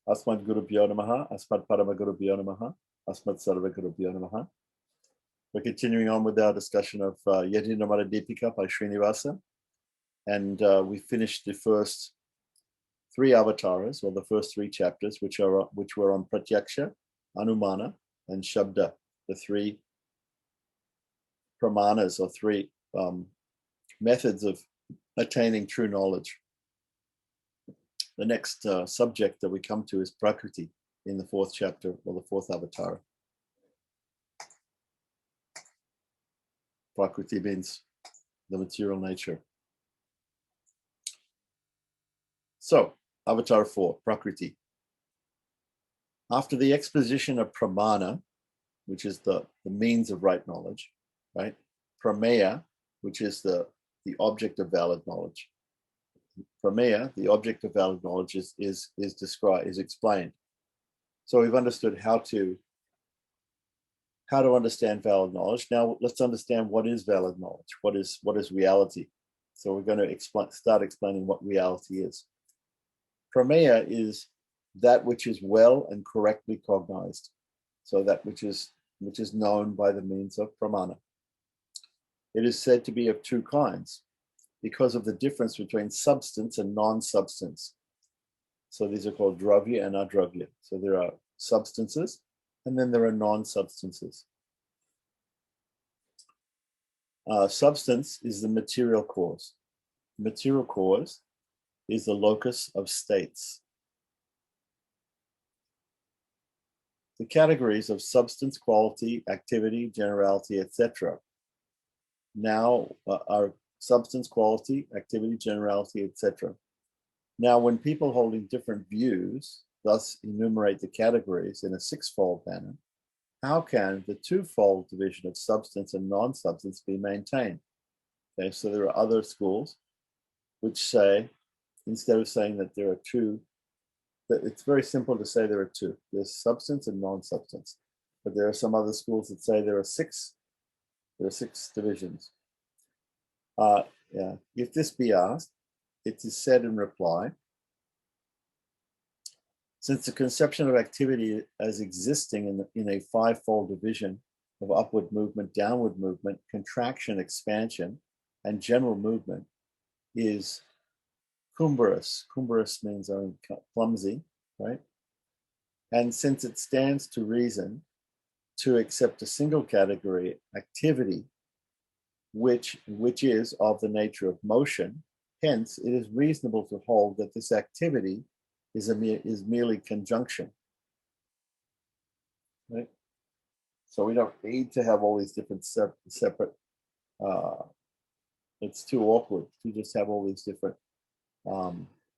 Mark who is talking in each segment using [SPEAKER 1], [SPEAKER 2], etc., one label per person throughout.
[SPEAKER 1] Asmad Gurubhyo Namaha, Asmad Paramagurubhyo Namaha, Asmad Sarvagurubhyo Namaha. We're continuing on with our discussion of Yatindramata Dipika by Srinivasa. And we finished the first three avatars, or the first three chapters, which were on Pratyaksha, Anumana, and Shabda, the three pramanas, or three methods of attaining true knowledge. The next subject that we come to is Prakriti in the fourth chapter, or the fourth avatar. Prakriti means the material nature. So, Avatar 4, Prakriti. After the exposition of pramana, which is the means of right knowledge, right? Prameya, which is the object of valid knowledge. Prameya, the object of valid knowledge, is explained. So we've understood how to understand valid knowledge. Now let's understand what is valid knowledge. What is reality? So we're going to start explaining what reality is. Prameya is that which is well and correctly cognized. So that which is known by the means of pramana. It is said to be of two kinds because of the difference between substance and non-substance. So these are called dravya and adravya. So there are substances, and then there are non-substances. Substance is the material cause. Material cause is the locus of states. The categories of substance, quality, activity, generality, etc. now are substance, quality, activity, generality, etc. Now, when people holding different views thus enumerate the categories in a sixfold manner, how can the twofold division of substance and non-substance be maintained? Okay, so there are other schools which say, instead of saying that there are two, that it's very simple to say there are two. There's substance and non-substance. But there are some other schools that say there are six divisions. If this be asked, it is said in reply, since the conception of activity as existing in a fivefold division of upward movement, downward movement, contraction, expansion, and general movement is cumbrous. Cumbrous means clumsy, right? And since it stands to reason to accept a single category, activity, which is of the nature of motion, hence it is reasonable to hold that this activity is merely conjunction, right? So we don't need to have all these different separate. It's too awkward to just have all these different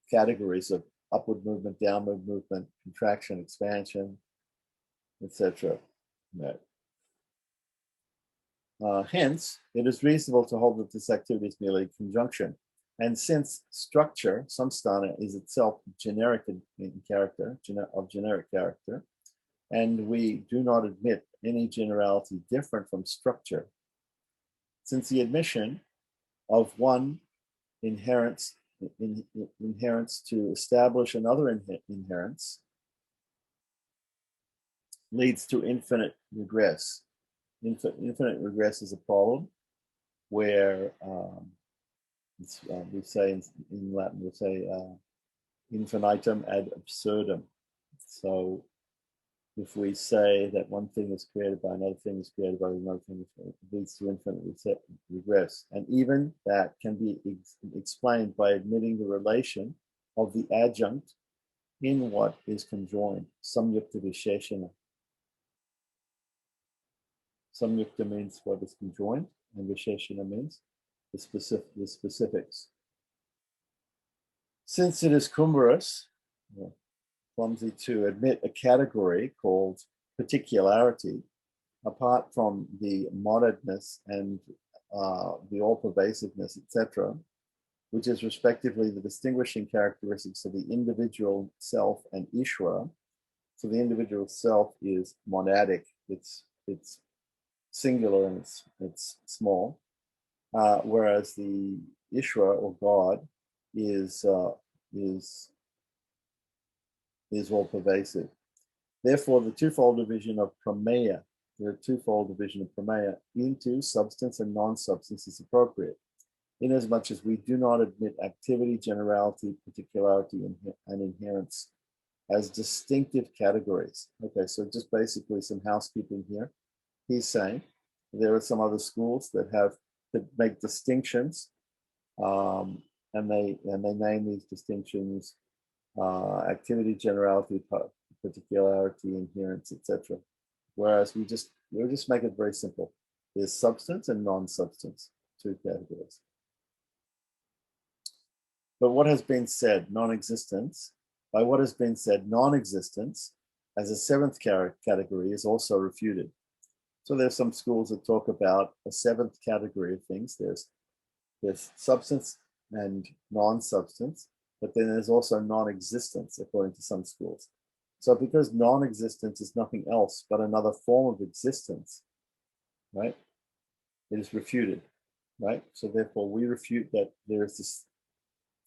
[SPEAKER 1] categories of upward movement, downward movement, contraction, expansion, etc. Hence, it is reasonable to hold that this activity is merely conjunction. And since structure, samsthana, is itself generic in character, of generic character, and we do not admit any generality different from structure, since the admission of one inherence to establish another inherence leads to infinite regress. Infinite regress is a problem where we say in Latin, we say infinitum ad absurdum. So if we say that one thing is created by another thing is created by another thing, it leads to infinite regress. And even that can be explained by admitting the relation of the adjunct in what is conjoined. Samyukta visheshana. Samyukta means what is conjoined, and visheshana means the specifics. Since it is cumbrous, clumsy to admit a category called particularity, apart from the monadness and the all-pervasiveness, etc., which is respectively the distinguishing characteristics of the individual self and Ishvara. So the individual self is monadic; it's singular and it's small, whereas the Ishvara or God is is all pervasive. Therefore, the twofold division of prameya, into substance and non-substance is appropriate, inasmuch as we do not admit activity, generality, particularity, and inherence as distinctive categories. Okay, so just basically some housekeeping here. He's saying there are some other schools that make distinctions, and they name these distinctions activity, generality, particularity, inherence, etc. Whereas we just make it very simple. There's substance and non-substance, two categories. But what has been said, non-existence, by what has been said, non-existence as a seventh category is also refuted. So there's some schools that talk about a seventh category of things. There's substance and non-substance, but then there's also non-existence, according to some schools. So because non-existence is nothing else but another form of existence, right, it is refuted, right? So therefore we refute that there is this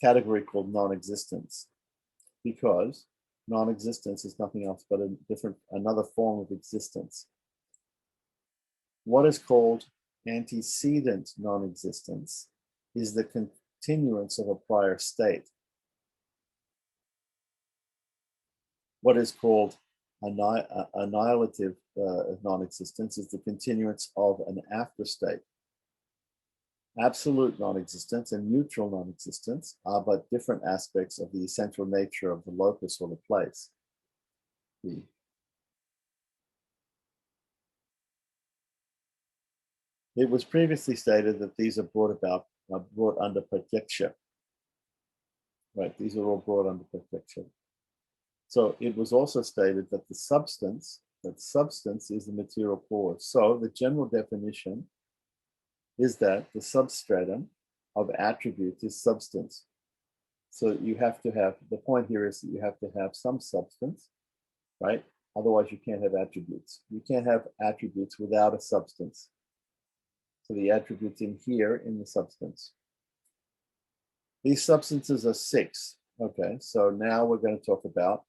[SPEAKER 1] category called non-existence, because non-existence is nothing else but another form of existence. What is called antecedent non-existence is the continuance of a prior state. What is called annihilative non-existence is the continuance of an after state. Absolute non-existence and neutral non-existence are but different aspects of the essential nature of the locus or the place. It was previously stated that these are brought under pratyaksha. Right, these are all brought under pratyaksha. So it was also stated that substance is the material cause. So the general definition is that the substratum of attributes is substance. So you have to have, the point here is that you have to have some substance, right? Otherwise you can't have attributes. You can't have attributes without a substance. So the attributes in here in the substance. These substances are 6. Okay, so now we're going to talk about,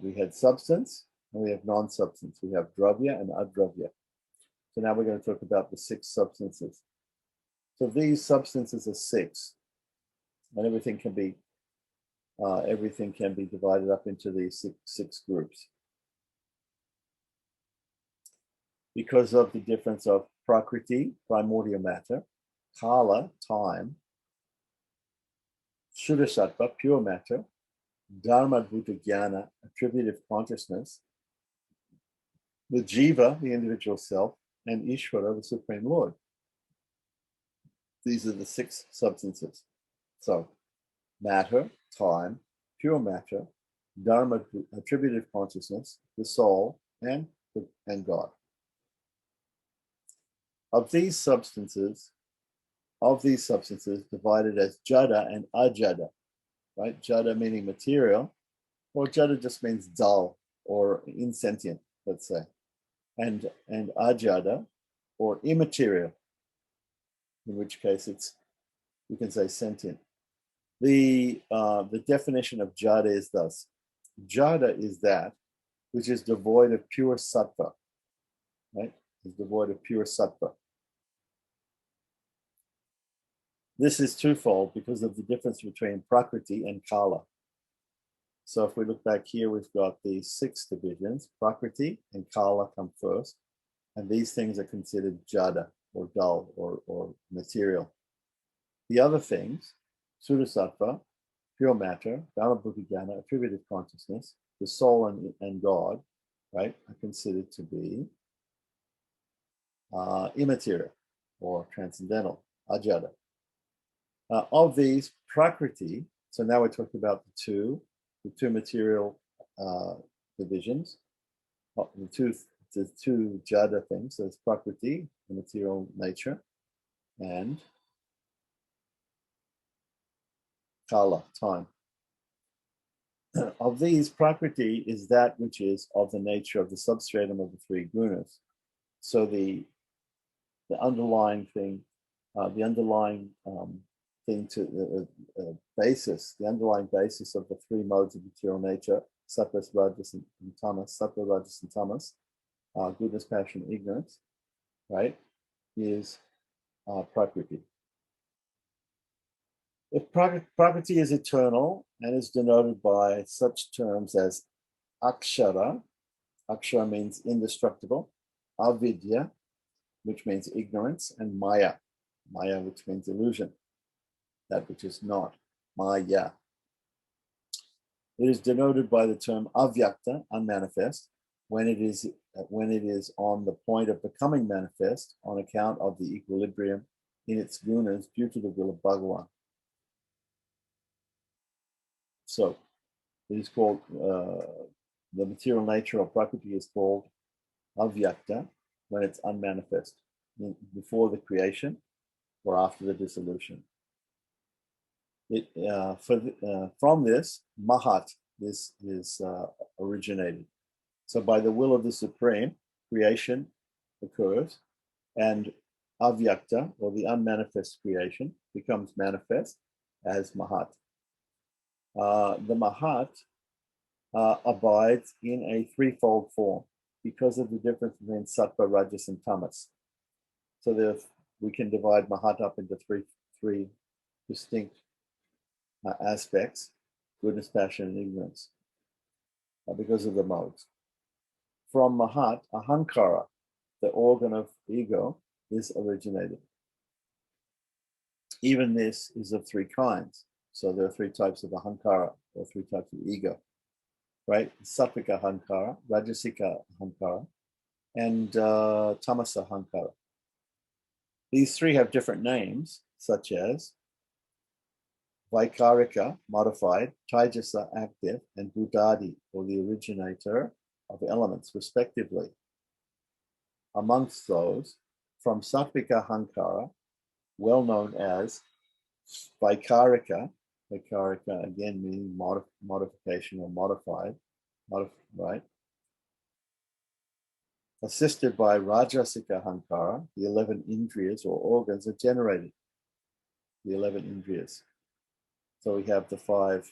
[SPEAKER 1] we had substance and we have non-substance. We have dravya and adravya. So now we're going to talk about the 6 substances. So these substances are 6, and everything can be divided up into these six groups because of the difference of Prakriti, primordial matter, Kala, time, Shuddha-sattva, pure matter, Dharma-bhuta jnana, attributive consciousness, the Jiva, the individual self, and Ishvara, the Supreme Lord. These are the 6 substances. So, matter, time, pure matter, Dharma, attributive consciousness, the soul, and God. Of these substances divided as jada and ajada, right? Jada meaning material, or jada just means dull or insentient, let's say, and ajada, or immaterial, in which case you can say sentient. The definition of jada is thus: jada is that which is devoid of pure sattva, right? Is devoid of pure sattva. This is twofold because of the difference between Prakriti and Kala. So if we look back here, we've got the 6 divisions. Prakriti and Kala come first, and these things are considered jada, or dull, or material. The other things, Shuddha-sattva, pure matter, Dharma-bhuta jnana, attributive consciousness, the soul and God, right, are considered to be immaterial or transcendental, ajada. Of these, Prakriti, so now we're talking about the two material divisions, the two jada things. So it's Prakriti, the material nature, and Kala, time. Of these, Prakriti is that which is of the nature of the substratum of the 3 gunas. So the underlying thing, the underlying thing to the underlying basis of the 3 modes of material nature sattva, rajas, and tamas, sattva, rajas, and tamas, goodness, passion, ignorance, right, is Prakriti. If Prakriti is eternal and is denoted by such terms as akshara, akshara means indestructible, avidya, which means ignorance, and maya, maya, which means illusion, that which is not, maya. It is denoted by the term avyakta, unmanifest, when it is on the point of becoming manifest on account of the equilibrium in its gunas due to the will of Bhagavan. So it is called, the material nature of Prakriti is called avyakta when it's unmanifest, before the creation or after the dissolution. From this, Mahat is originated. So by the will of the Supreme, creation occurs, and avyakta, or the unmanifest creation, becomes manifest as Mahat. The Mahat abides in a threefold form because of the difference between sattva, rajas, and tamas. So we can divide Mahat up into three distinct aspects: goodness, passion, and ignorance, because of the modes. From Mahat, Ahankara, the organ of ego, is originated. Even this is of three kinds. So there are three types of Ahankara, or three types of ego, right? Sattvika Ahankara, Rajasika Ahankara, and Tamasa Ahankara. These three have different names, such as Vaikarika, modified, Taijasa, active, and Buddhadi, or the originator of elements, respectively. Amongst those, from Sattvika Ahankara, well known as Vaikarika, Vaikarika again meaning modification or modified, right? Assisted by Rajasika Ahankara, the 11 indriyas or organs are generated. The 11 indriyas. So we have the 5.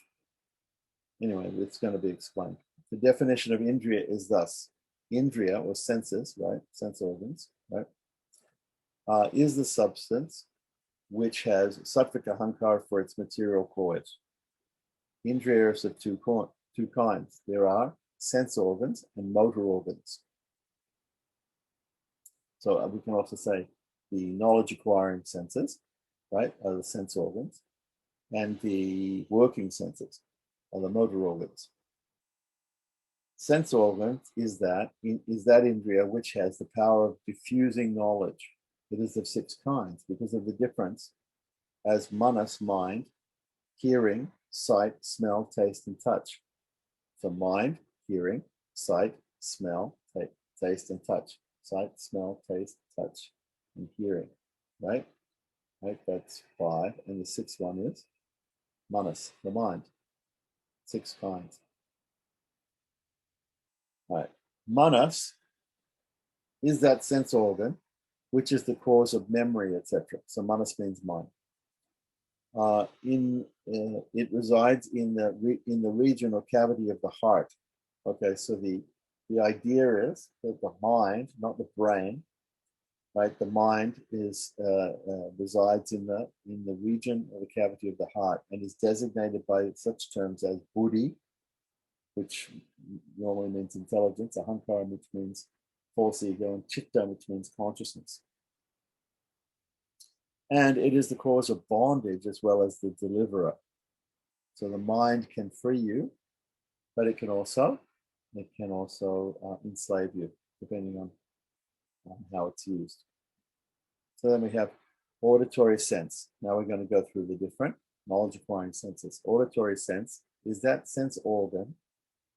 [SPEAKER 1] Anyway, it's going to be explained. The definition of indriya is thus: indriya, or senses, right? Sense organs, right? Is the substance which has sattvika ahankara for its material cause. Indriyas are two kinds. There are sense organs and motor organs. So we can also say the knowledge acquiring senses, right, are the sense organs, and the working senses are the motor organs. Sense organs is that indriya which has the power of diffusing knowledge. It is of 6 kinds because of the difference as manas, mind, hearing, sight, smell, taste, and touch. So mind, hearing, sight, smell, taste, and touch. Sight, smell, taste, touch, and hearing, right? Right, that's 5. And the 6th one is manas, the mind. 6 kinds. All right. Manas is that sense organ which is the cause of memory, etc. So manas means mind. It resides in the region or cavity of the heart. Okay, so the idea is that the mind, not the brain, right? The mind resides in the region or the cavity of the heart and is designated by such terms as buddhi, which normally means intelligence, ahankara, which means false ego, and chitta, which means consciousness. And it is the cause of bondage as well as the deliverer. So the mind can free you, but it can also enslave you, depending on how it's used. So then we have auditory sense. Now we're going to go through the different knowledge acquiring senses. Auditory sense is that sense organ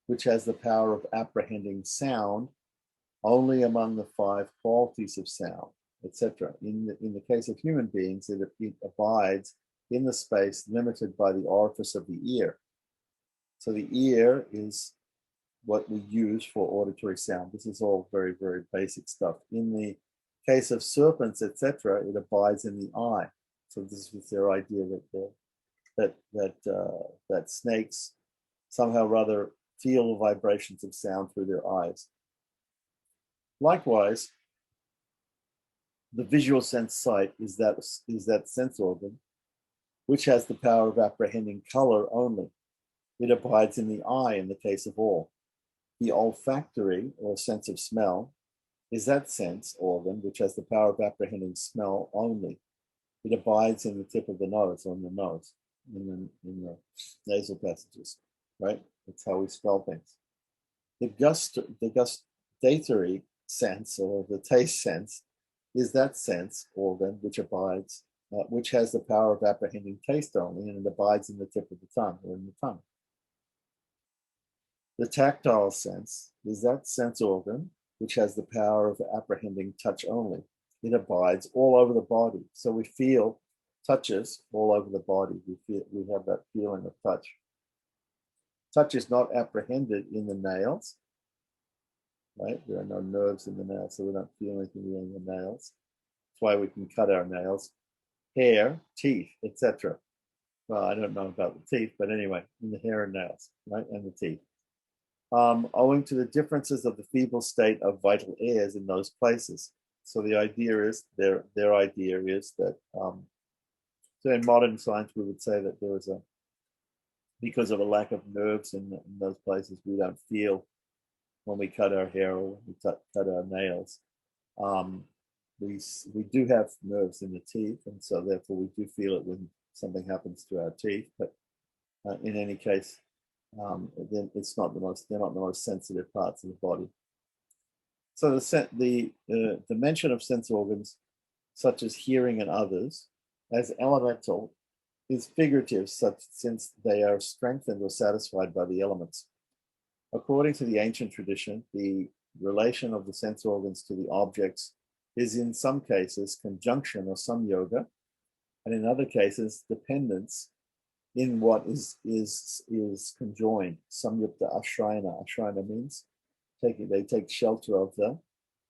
[SPEAKER 1] which has the power of apprehending sound only among the 5 qualities of sound, etc. In the case of human beings, it abides in the space limited by the orifice of the ear. So the ear is what we use for auditory sound. This is all very, very basic stuff. In the case of serpents, etc., it abides in the eye. So this was their idea that snakes somehow rather feel the vibrations of sound through their eyes. Likewise, the visual sense sight is that sense organ which has the power of apprehending color only. It abides in the eye in the case of all. The olfactory, or sense of smell, is that sense organ which has the power of apprehending smell only. It abides in the tip of the nose, on the nose, in the nasal passages, right? That's how we spell things. The gustatory sense, or the taste sense, is that sense organ which abides, which has the power of apprehending taste only, and it abides in the tip of the tongue, or in the tongue. The tactile sense is that sense organ which has the power of apprehending touch only. It abides all over the body. So we feel touches all over the body. We have that feeling of touch. Touch is not apprehended in the nails, right? There are no nerves in the nails, so we don't feel anything in the nails. That's why we can cut our nails. Hair, teeth, etc. Well, I don't know about the teeth, but anyway, in the hair and nails, right? And the teeth. Owing to the differences of the feeble state of vital airs in those places. So the idea is, their idea is that, so in modern science, we would say that there is because of a lack of nerves in those places, we don't feel when we cut our hair or when we cut our nails. We do have nerves in the teeth, and so therefore we do feel it when something happens to our teeth. But in any case, then they're not the most sensitive parts of the body. So the dimension of sense organs, such as hearing and others, as elemental, is figurative, since they are strengthened or satisfied by the elements. According to the ancient tradition, the relation of the sense organs to the objects is in some cases conjunction or samyoga, and in other cases dependence in what is conjoined. Samyukta ashrayana. Ashrayana means they take shelter of the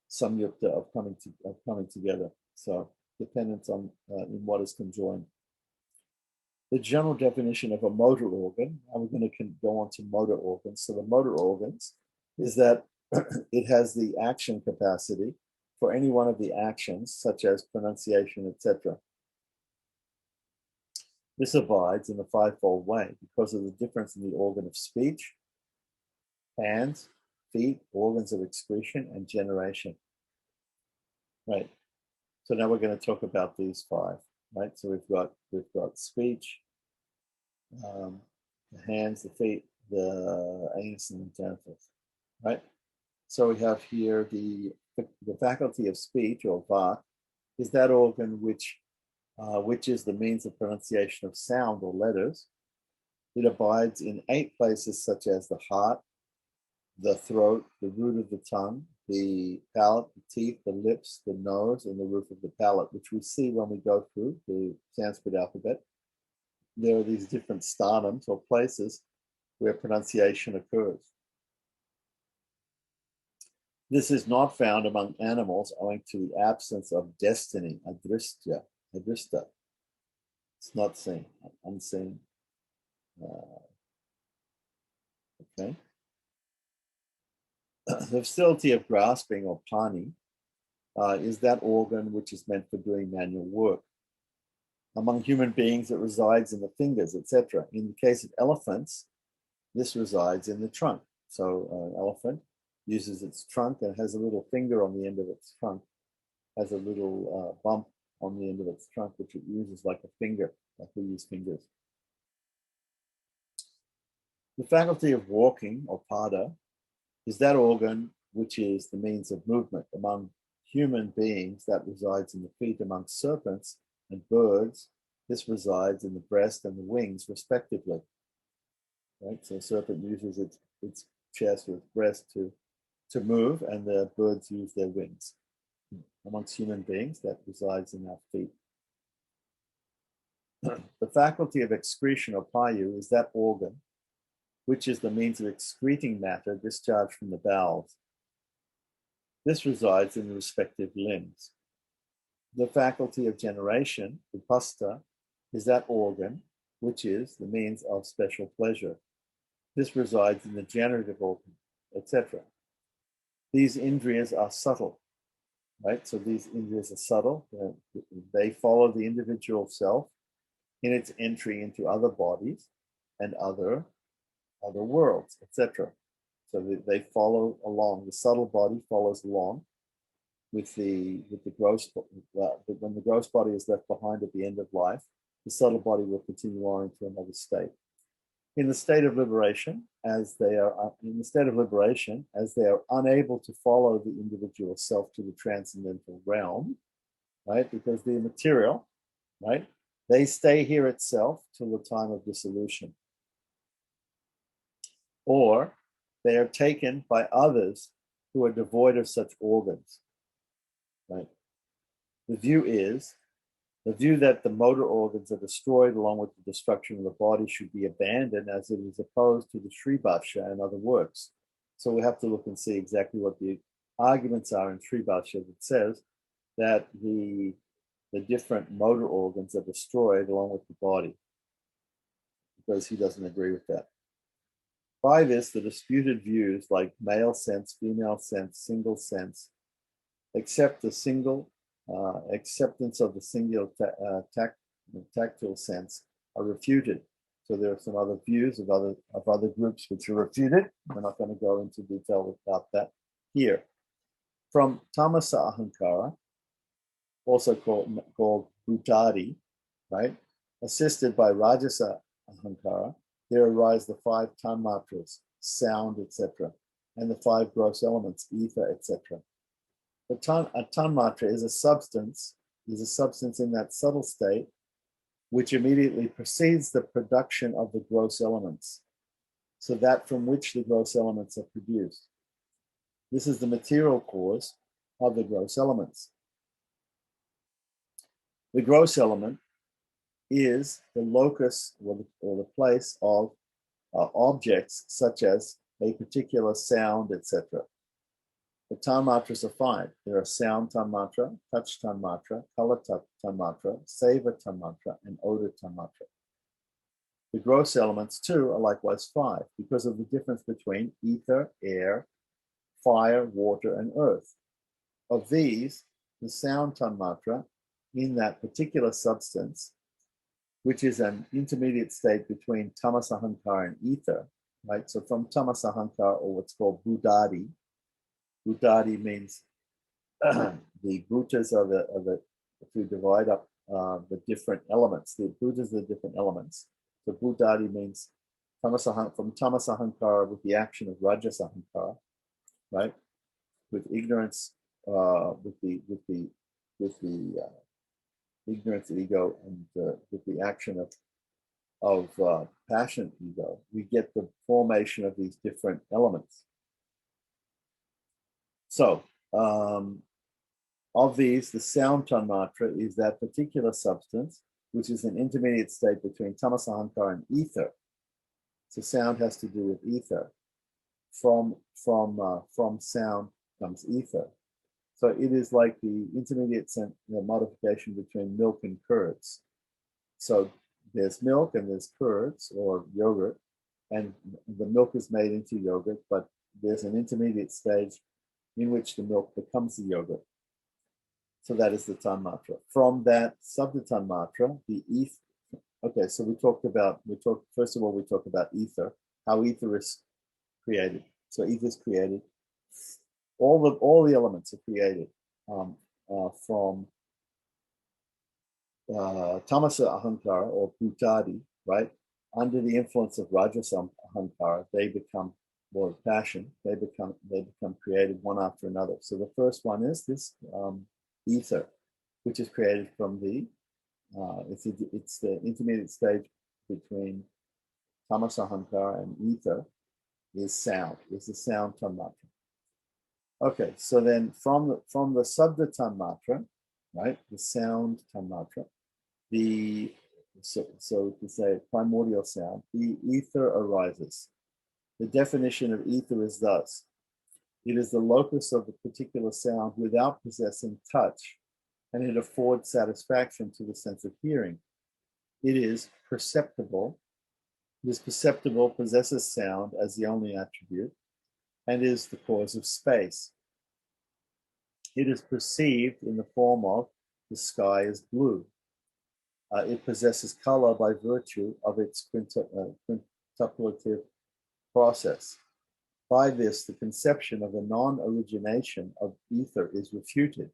[SPEAKER 1] samyukta of coming together. So dependence on in what is conjoined. The general definition of a motor organ, and we're going to go on to motor organs. So the motor organs is that it has the action capacity for any one of the actions, such as pronunciation, etc. This abides in a fivefold way because of the difference in the organ of speech, hands, feet, organs of excretion, and generation. Right. So now we're going to talk about these five. Right. So we've got speech, the hands, the feet, the anus, and the genitals. Right. So we have here the faculty of speech, or vak, is that organ which is the means of pronunciation of sound or letters. It abides in 8 places, such as the heart, the throat, the root of the tongue, the palate, the teeth, the lips, the nose, and the roof of the palate, which we see when we go through the Sanskrit alphabet. There are these different sthanams, or places, where pronunciation occurs. This is not found among animals owing to the absence of destiny, adrishta. It's not seen, unseen. Okay. The facility of grasping, or pani, is that organ which is meant for doing manual work. Among human beings, it resides in the fingers, etc. In the case of elephants, this resides in the trunk. So an elephant uses its trunk and has a little finger on the end of its trunk, has a little bump on the end of its trunk, which it uses like a finger, like we use fingers. The faculty of walking, or pada, is that organ which is the means of movement. Among human beings, that resides in the feet. Among serpents and birds, this resides in the breast and the wings, respectively. Right? So a serpent uses its chest or its breast to move, and the birds use their wings. Amongst human beings, that resides in our feet. The faculty of excretion, or payu, is that organ which is the means of excreting matter discharged from the bowels. This resides in the respective limbs. The faculty of generation, upasta, is that organ which is the means of special pleasure. This resides in the generative organ, etc. These indriyas are subtle, right? So these indriyas are subtle. They follow the individual self in its entry into other bodies and other worlds, etc. So they follow along. The subtle body follows along with the gross. When the gross body is left behind at the end of life, the subtle body will continue on into another state. In the state of liberation, as they are unable to follow the individual self to the transcendental realm, right? Because the material, right, they stay here itself till the time of dissolution. Or they are taken by others who are devoid of such organs, right? The view that the motor organs are destroyed along with the destruction of the body should be abandoned, as it is opposed to the Sri Bhashya and other works. So we have to look and see exactly what the arguments are in Sri Bhashya that says that the different motor organs are destroyed along with the body, because he doesn't agree with that. By this, the disputed views like male sense, female sense, single sense, accept the single acceptance of the singular tactile sense are refuted. So there are some other views of other groups which are refuted. We're not going to go into detail about that here. From tamasa ahankara, also called bhutadi, right, assisted by rajasa ahankara, there arise the 5 tanmatras, sound, etc., and the 5 gross elements, ether, etc. A tanmatra is a substance in that subtle state which immediately precedes the production of the gross elements, so that from which the gross elements are produced. This is the material cause of the gross elements. The gross element is the locus or the place of objects such as a particular sound, etc. The tanmatras are 5. There are sound tanmatra, touch tanmatra, color tanmatra, savor tanmatra, and odor tanmatra. The gross elements too are likewise 5 because of the difference between ether, air, fire, water, and earth. Of these, the sound tanmatra in that particular substance, which is an intermediate state between tamasahankara and ether, right? So from tamasahankara, or what's called bhutadi means the bhutas are the if we divide up the different elements, the bhutas are the different elements. So bhutadi means from tamasahankara with the action of rajasahankara, right? With ignorance, with the ignorance ego, and with the action of passion ego, we get the formation of these different elements. So, of these, the sound tanmatra is that particular substance, which is an intermediate state between tamasahankara and ether. So sound has to do with ether. From sound comes ether. So it is like the intermediate modification between milk and curds. So there's milk and there's curds or yogurt, and the milk is made into yogurt, but there's an intermediate stage in which the milk becomes the yogurt. So that is the tanmatra. From that subtanmatra, the ether. Okay, so we talked first of all, we talked about ether, how ether is created. So ether is created. All the elements are created from tamasa ahankara or bhutadi, right? Under the influence of rajasa ahankara, they become more passion. They become created one after another. So the first one is this ether, which is created from the it's the intermediate stage between tamasa ahankara and ether is sound. Is the sound tanmatra. Okay, so then from the sabda tanmatra, right, the sound tanmatra, so to say primordial sound, the ether arises. The definition of ether is thus: it is the locus of the particular sound without possessing touch, and it affords satisfaction to the sense of hearing. It is perceptible It is perceptible, possesses sound as the only attribute, and is the cause of space. It is perceived in the form of the sky is blue. It possesses color by virtue of its quintuplative process. By this, the conception of the non-origination of ether is refuted.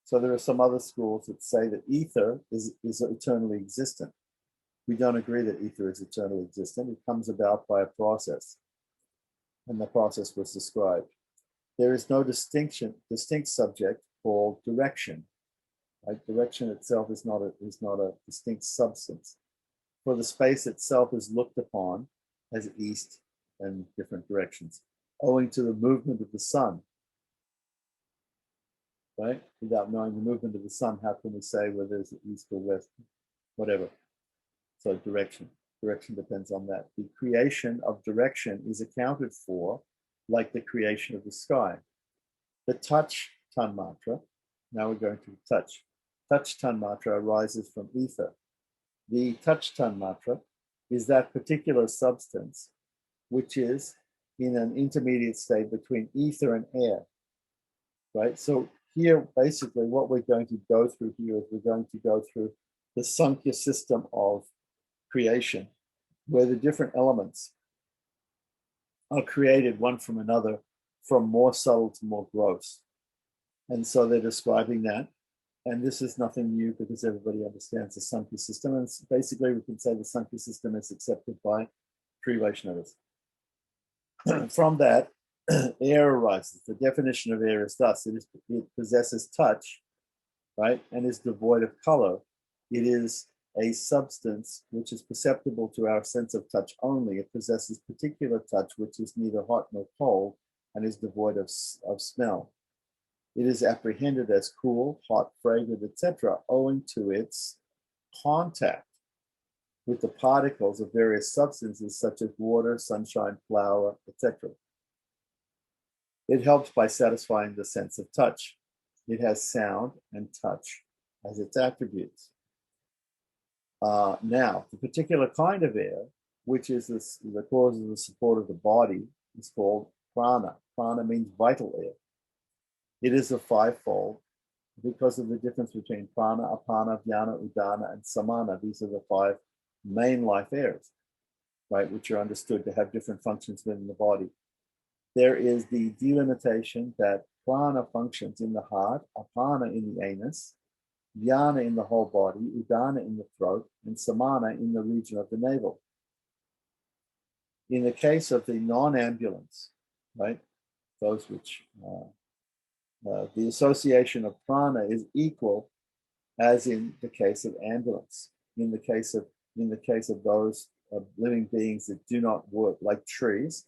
[SPEAKER 1] So there are some other schools that say that ether is eternally existent. We don't agree that ether is eternally existent. It comes about by a process, and the process was described. There is no distinct subject called direction. Right? Direction itself is not a distinct substance. For the space itself is looked upon as east and different directions, owing to the movement of the sun. Right? Without knowing the movement of the sun, how can we say whether it's east or west? Whatever. So direction depends on that. The creation of direction is accounted for like the creation of the sky. The touch tanmatra, now we're going to touch. Touch tanmatra arises from ether. The touch tanmatra is that particular substance which is in an intermediate state between ether and air, right? So here, basically, what we're going to go through here is we're going to go through the Sankhya system of creation, where the different elements are created one from another, from more subtle to more gross. And so they're describing that. And this is nothing new because everybody understands the Sankhya system. And basically, we can say the Sankhya system is accepted by three Vaishnavas. From that, air arises. The definition of air is thus: it possesses touch, right, and is devoid of color. It is a substance which is perceptible to our sense of touch only. It possesses particular touch which is neither hot nor cold and is devoid of smell. It is apprehended as cool, hot, fragrant, etc., owing to its contact with the particles of various substances such as water, sunshine, flour, etc. It helps by satisfying the sense of touch. It has sound and touch as its attributes. Now, the particular kind of air, which is the cause of the support of the body, is called prana. Prana means vital air. It is a fivefold because of the difference between prana, apana, vyana, udana, and samana. These are the five main life airs, right, which are understood to have different functions within the body. There is the delimitation that prana functions in the heart, apana in the anus, vyana in the whole body, udana in the throat, and samana in the region of the navel. In the case of the non-ambulance, right, those which the association of prana is equal as in the case of ambulance. In the case of those living beings that do not work, like trees,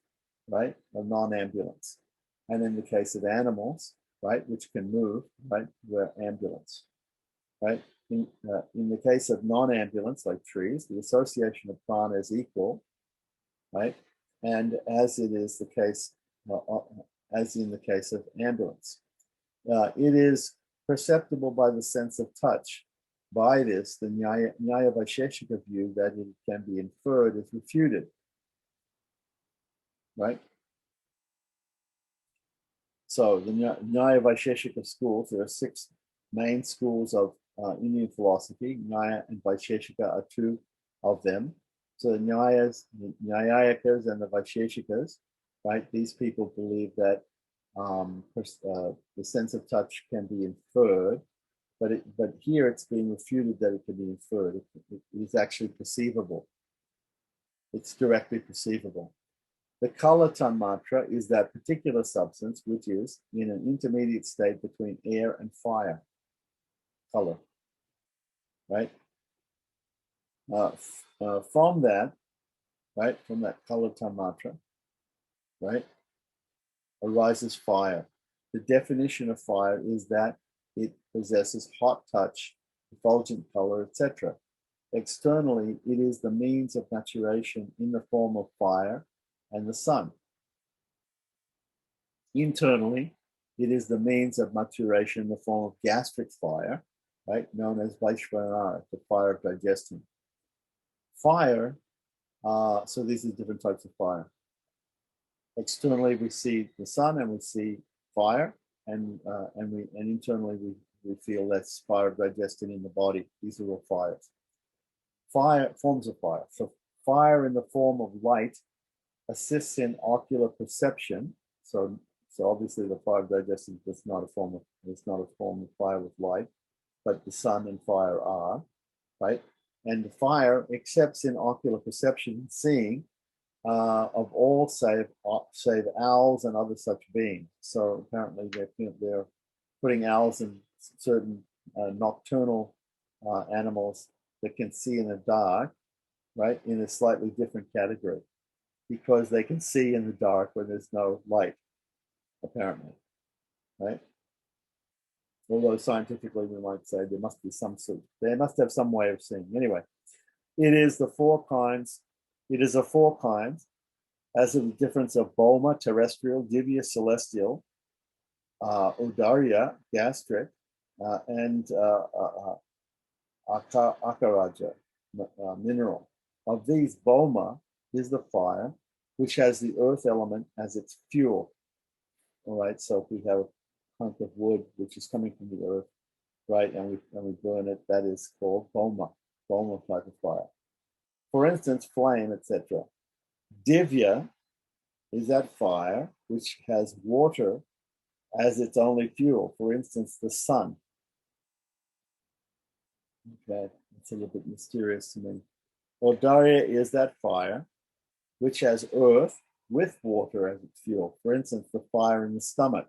[SPEAKER 1] right, are non-ambulance. And in the case of animals, right, which can move, right, we're ambulance, right. In the case of non-ambulance, like trees, the association of prana is equal, right, and as it is the case, as in the case of ambulance. It is perceptible by the sense of touch. By this, the Nyaya Vaisheshika view that it can be inferred is refuted, right? So the Nyaya Vaisheshika schools, there are 6 main schools of Indian philosophy. Nyaya and Vaisheshika are 2 of them. So the Nyayayikas and the Vaisheshikas, right? These people believe that the sense of touch can be inferred, but here it's being refuted that it can be inferred. It is actually perceivable. It's directly perceivable. The color tanmatra is that particular substance which is in an intermediate state between air and fire. Color, right? From that, right, from that color tanmatra, right, arises fire. The definition of fire is that it possesses hot touch, effulgent color, etc. Externally, it is the means of maturation in the form of fire and the sun. Internally, it is the means of maturation in the form of gastric fire, right, known as Vaishvanara, the fire of digestion. Fire So these are different types of fire. Externally, we see the sun and we see fire, and internally we feel that's fire digesting in the body. These are all fires. Fire forms of fire. So fire in the form of light assists in ocular perception. So obviously the fire digesting is not a form of fire with light, but the sun and fire are, right? And the fire accepts in ocular perception, seeing of all save owls and other such beings. So apparently they're putting owls in certain nocturnal animals that can see in the dark, right, in a slightly different category, because they can see in the dark when there's no light, apparently, right? Although scientifically we might say they must have some way of seeing. Anyway, it is a four kinds, as of the difference of Boma, terrestrial, Divya, celestial, Udarya, gastric, and Akaraja, mineral. Of these, Boma is the fire, which has the earth element as its fuel. All right, so if we have a hunk of wood which is coming from the earth, right, and we burn it, that is called Boma type of fire. For instance, flame, etc. Divya is that fire which has water as its only fuel. For instance, the sun. Okay, it's a little bit mysterious to me. Audarya is that fire which has earth with water as its fuel. For instance, the fire in the stomach.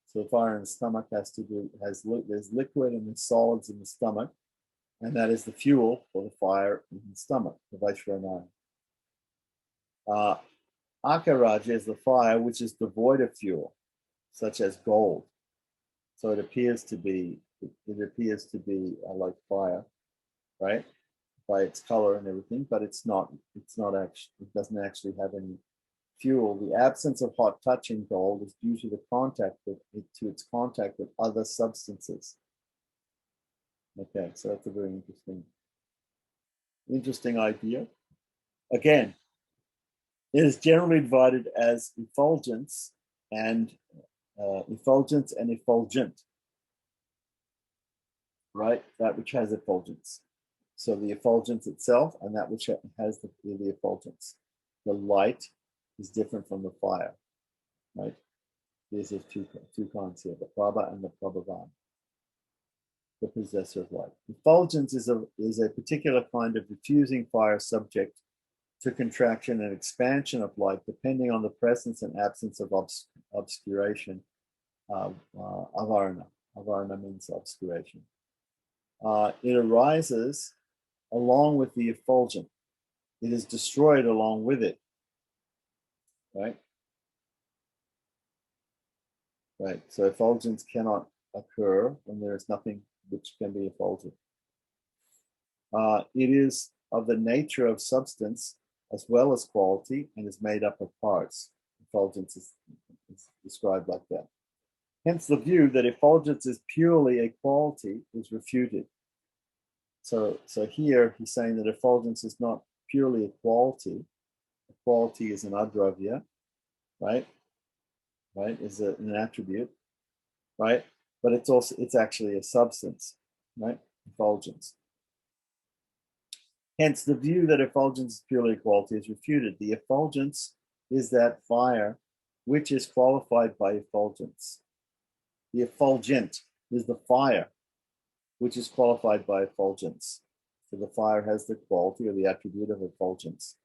[SPEAKER 1] So the fire in the stomach there's liquid and there's solids in the stomach, and that is the fuel for the fire in the stomach, the Vaishvanaya. Akaraja is the fire which is devoid of fuel, such as gold. So it appears to be like fire, right, by its color and everything, but it's not actually, it doesn't actually have any fuel. The absence of hot touch in gold is due to its contact with other substances. Okay, so that's a very interesting idea. Again, it is generally divided as effulgence and effulgent, right? That which has effulgence. So the effulgence itself and that which has the effulgence. The light is different from the fire, right? These are two kinds here, the Prabha and the Prabhavan, the possessor of light. Effulgence is a particular kind of diffusing fire subject to contraction and expansion of light, depending on the presence and absence of obscuration. Avarna. Avarna means obscuration. It arises along with the effulgent. It is destroyed along with it, right? Right. So effulgence cannot occur when there is nothing which can be effulgent. It is of the nature of substance as well as quality and is made up of parts. Effulgence is described like that. Hence, the view that effulgence is purely a quality is refuted. So here he's saying that effulgence is not purely a quality. A quality is an adravya, right? Right, is an attribute, right? But it's actually a substance, right? Effulgence. Hence, the view that effulgence is purely a quality is refuted. The effulgence is that fire which is qualified by effulgence. The effulgent is the fire which is qualified by effulgence. So the fire has the quality or the attribute of effulgence.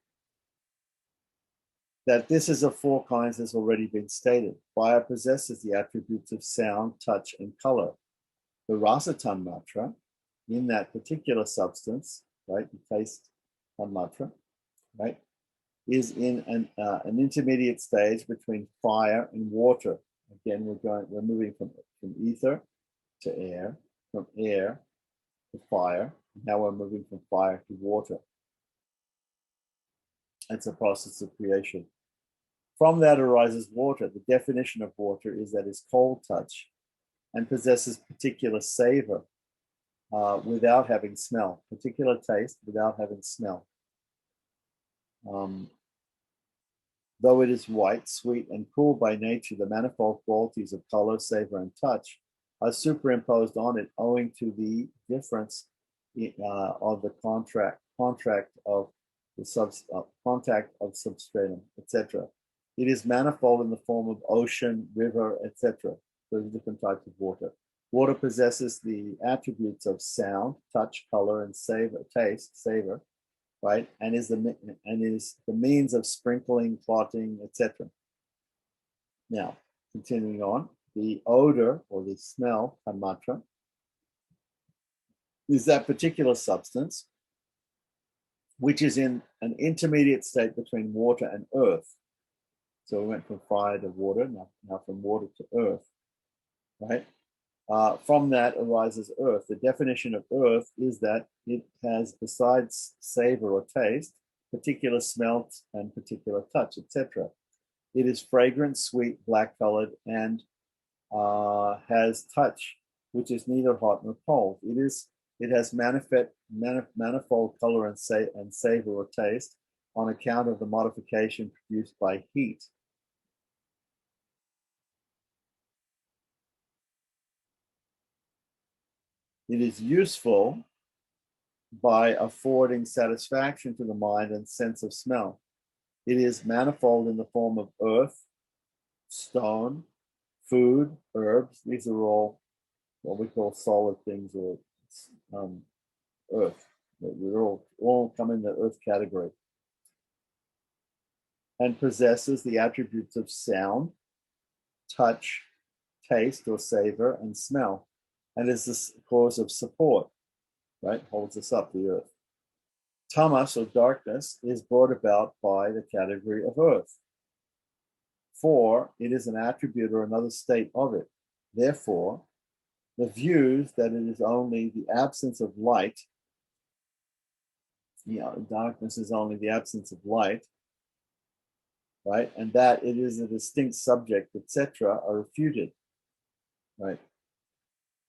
[SPEAKER 1] That this is of four kinds has already been stated. Fire possesses the attributes of sound, touch, and color. The rasa tanmatra, in that particular substance, right, the taste tanmatra, right, is in an intermediate stage between fire and water. Again, we're moving from ether to air, from air to fire. Now we're moving from fire to water. It's a process of creation. From that arises water. The definition of water is that it's cold touch and possesses particular savor without having smell, particular taste without having smell. Though it is white, sweet, and cool by nature, the manifold qualities of color, savor, and touch are superimposed on it owing to the difference of the contact of substratum, etc. It is manifold in the form of ocean, river, etc. Those are different types of water. Water possesses the attributes of sound, touch, color, and savor, right? And is the means of sprinkling, clotting, etc. Now, continuing on, the odor or the smell, tanmatra, is that particular substance which is in an intermediate state between water and earth. So we went from fire to water, now from water to earth, right? From that arises earth. The definition of earth is that it has, besides savor or taste, particular smell and particular touch, etc. It is fragrant, sweet, black-colored, and has touch, which is neither hot nor cold. It has manifold color and savor or taste on account of the modification produced by heat. It is useful by affording satisfaction to the mind and sense of smell. It is manifold in the form of earth, stone, food, herbs. These are all what we call solid things, or earth. We're all come in the earth category. And possesses the attributes of sound, touch, taste or savor, and smell, and is the cause of support, right? Holds us up, the earth. Tamas, or darkness, is brought about by the category of earth. For it is an attribute or another state of it. Therefore, the views that it is only the absence of light, darkness is only the absence of light, right? And that it is a distinct subject, etc., are refuted, right?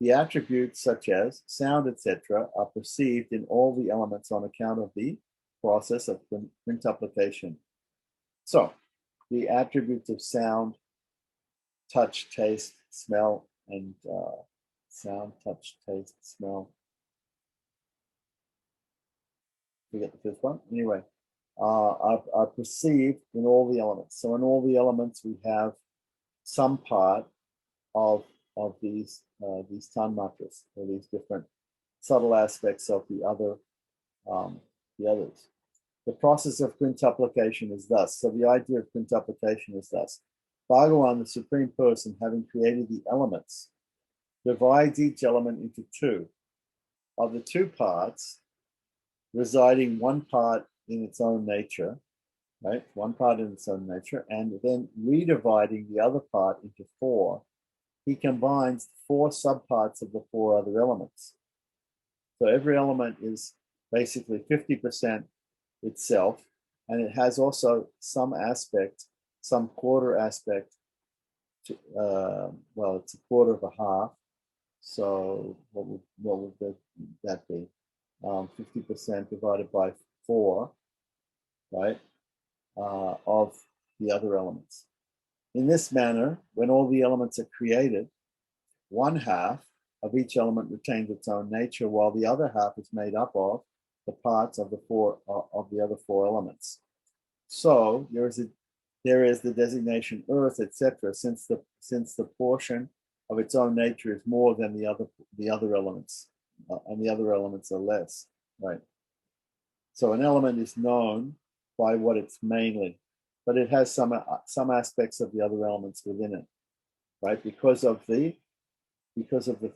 [SPEAKER 1] The attributes such as sound, etc., are perceived in all the elements on account of the process of quintuplication. So, the attributes of sound, touch, taste, smell, and sound, touch, taste, smell. Forget the fifth one. Anyway, are perceived in all the elements. So in all the elements, we have some part of these tanmatras, or these different subtle aspects of the others. The process of quintuplication is thus. So the idea of quintuplication is thus. Bhagavan, the Supreme Person, having created the elements, divides each element into two. Of the two parts, residing one part in its own nature, right? One part in its own nature, and then redividing the other part into four, he combines four subparts of the four other elements. So every element is basically 50% itself, and it has also some aspect, some quarter aspect, it's a quarter of a half. So what would that be? 50% divided by 4, right, of the other elements. In this manner, when all the elements are created, one half of each element retains its own nature, while the other half is made up of the parts of the other four elements. So there is the designation earth, etc., since the portion of its own nature is more than the other elements, and the other elements are less, right? So an element is known by what it's mainly, but it has some aspects of the other elements within it, right? Because of the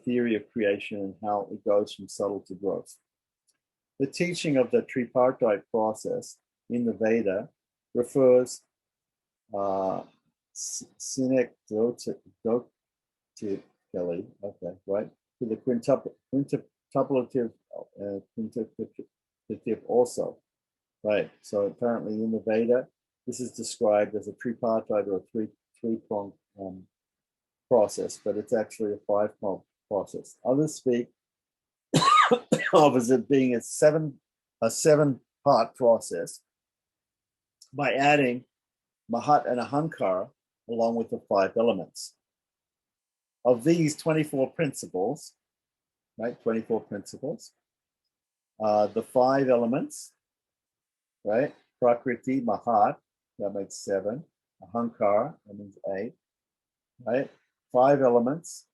[SPEAKER 1] theory of creation and how it goes from subtle to gross. The teaching of the tripartite process in the Veda refers synecdotically, right, to the quintuplicative also, right? So apparently in the Veda, this is described as a tripartite or a three-pronged process, but it's actually a five-pronged process. Others speak of as it being a seven-part process, by adding Mahat and Ahankara along with the 5 elements. Of these 24 principles, right, 24 principles, the 5 elements, right, Prakriti, Mahat, that makes 7, Ahankara, that means 8, right, 5 elements,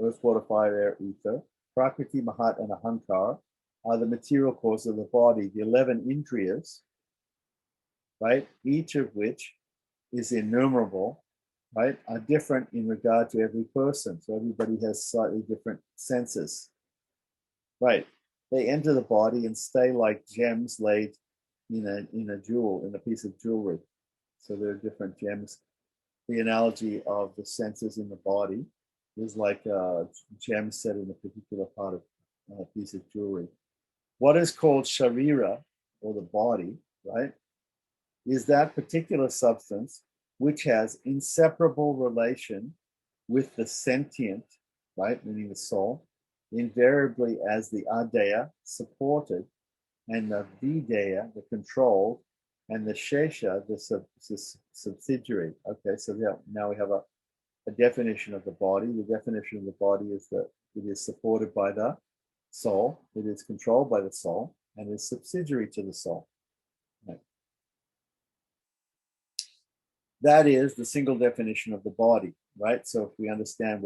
[SPEAKER 1] earth, water, fire, air, ether, Prakriti, Mahat, and Ahankara are the material cause of the body, the 11 indriyas, right, each of which is innumerable, right, are different in regard to every person. So everybody has slightly different senses, right? They enter the body and stay like gems laid in a jewel, in a piece of jewelry. So there are different gems. The analogy of the senses in the body is like a gem set in a particular part of a piece of jewelry. What is called sharira, or the body, right, is that particular substance which has inseparable relation with the sentient, right, meaning the soul, invariably as the adeya, supported, and the videya, the controlled, and the shesha, the subsidiary. Okay, so now we have a definition of the body. The definition of the body is that it is supported by the soul, it is controlled by the soul, and is subsidiary to the soul. Right. That is the single definition of the body, right? So if we understand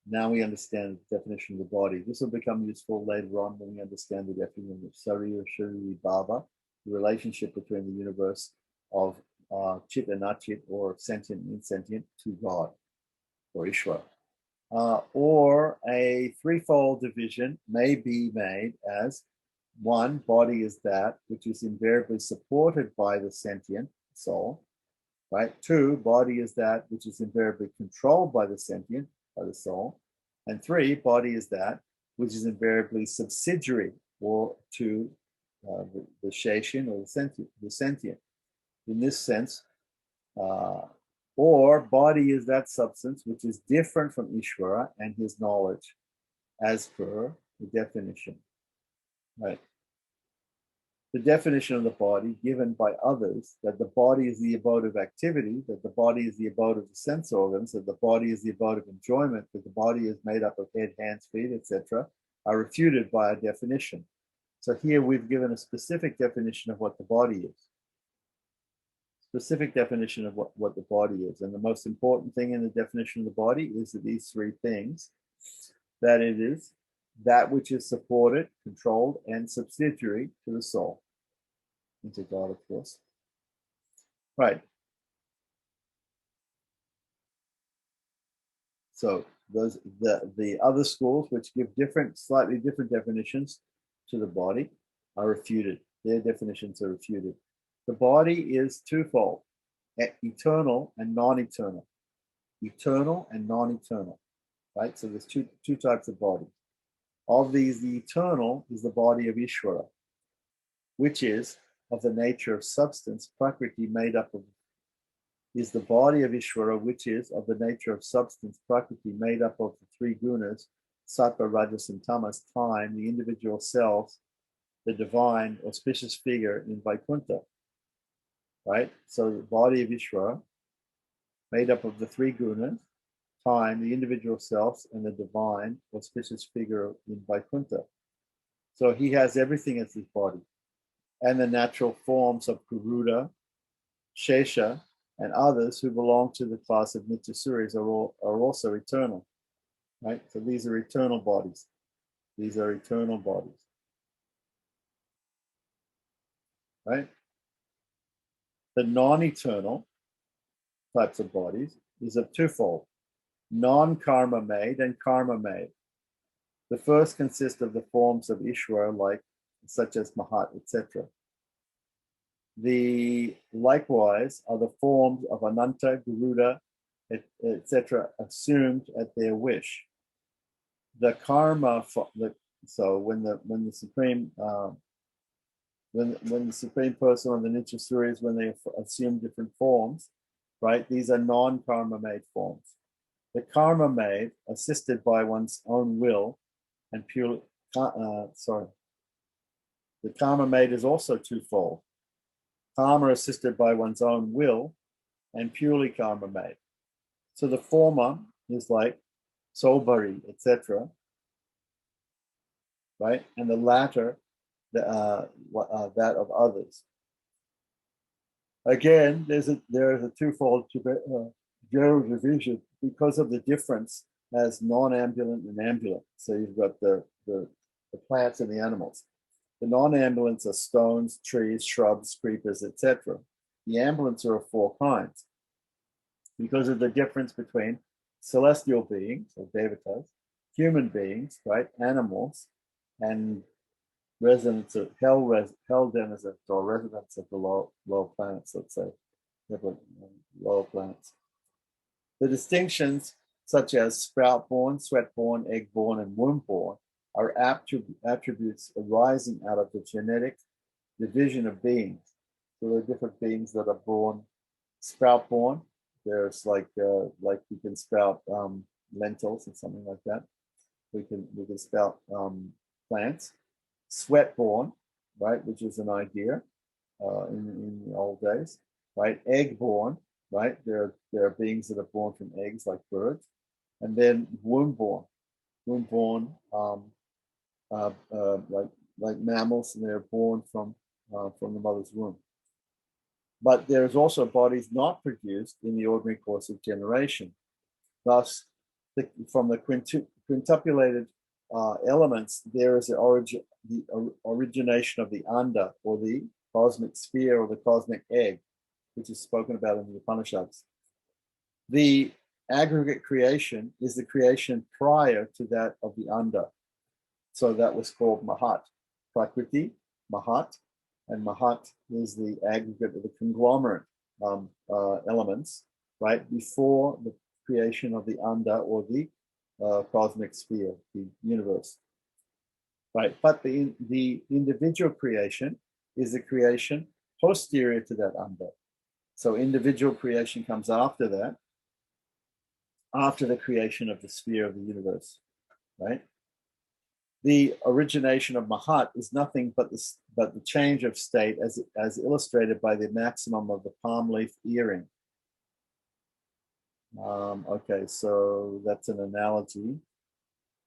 [SPEAKER 1] now we understand the definition of the body. This will become useful later on when we understand the definition of Sarira, Shari, Baba, the relationship between the universe of Chit and Achit, or sentient and insentient, to God, or Ishwara. Or a threefold division may be made as: 1, body is that which is invariably supported by the sentient soul, right? 2, body is that which is invariably controlled by the sentient, by the soul. And 3, body is that which is invariably subsidiary or to the sheshin, or the sentient. In this sense, or body is that substance which is different from Ishvara and his knowledge, as per the definition, right? The definition of the body given by others, that the body is the abode of activity, that the body is the abode of the sense organs, that the body is the abode of enjoyment, that the body is made up of head, hands, feet, etc., are refuted by a definition. So here we've given a specific definition of what the body is. Specific definition of what the body is. And the most important thing in the definition of the body is that these 3 things, that it is that which is supported, controlled, and subsidiary to the soul, and to God, of course. Right. So those the other schools which give slightly different definitions to the body are refuted. Their definitions are refuted. The body is twofold: eternal and non-eternal. Eternal and non-eternal. Right? So there's two types of body. Of these, the eternal is the body of Ishvara, which is of the nature of substance, Prakriti, made up of, is the body of Ishvara, which is of the nature of substance, Prakriti, made up of the 3 gunas, Sattva, Rajas, and Tamas, time, the individual selves, the divine, auspicious figure in Vaikuntha. Right? So the body of Ishvara, made up of the 3 gunas, time, the individual selves, and the divine, auspicious figure in Vaikuntha. So he has everything as his body. And the natural forms of Garuda, Shesha, and others who belong to the class of Nityasuris are also eternal. Right? So these are eternal bodies. These are eternal bodies. Right? The non-eternal types of bodies is of twofold: non-karma made and karma made. The first consists of the forms of Ishvara, such as Mahat, etc. The likewise are the forms of Ananta, Garuda, etc., assumed at their wish. The karma, so when the supreme when the supreme person or the Nityasuris, when they assume different forms, right? These are non-karma made forms. The karma made, assisted by one's own will, and purely, the karma made is also twofold. karma assisted by one's own will, and purely karma made. So the former is like soulbari, etc., right? And the latter, that of others. Again, there is a twofold general division because of the difference as non-ambulant and ambulant. So you've got the plants and the animals. The non-ambulants are stones, trees, shrubs, creepers, etc. The ambulants are of four kinds. Because of the difference between celestial beings, or devatas, human beings, right, animals, and residents of hell denizens, or residents of the lower planets, let's say, lower planets. The distinctions, such as sprout-born, sweat-born, egg-born, and womb-born, are attributes arising out of the genetic division of beings. So there are different beings that are born sprout-born. There's like you can sprout lentils and something like that. We can sprout plants. Sweat-born, right, which is an idea in the old days, right? Egg-born, right? There are beings that are born from eggs, like birds, and then womb-born, like mammals, and they're born from the mother's womb. But there's also bodies not produced in the ordinary course of generation. Thus, from the quintupulated elements, there is the origination of the anda, or the cosmic sphere, or the cosmic egg, which is spoken about in the Upanishads. The aggregate creation is the creation prior to that of the anda. So that was called Mahat. Prakriti, Mahat, and Mahat is the aggregate of the conglomerate elements, right, before the creation of the anda, or the cosmic sphere, the universe, right? But the individual creation is the creation posterior to that anda. So individual creation comes after that, after the creation of the sphere of the universe, right? The origination of Mahat is nothing but the change of state as illustrated by the maximum of the palm leaf earring. Okay, so that's an analogy.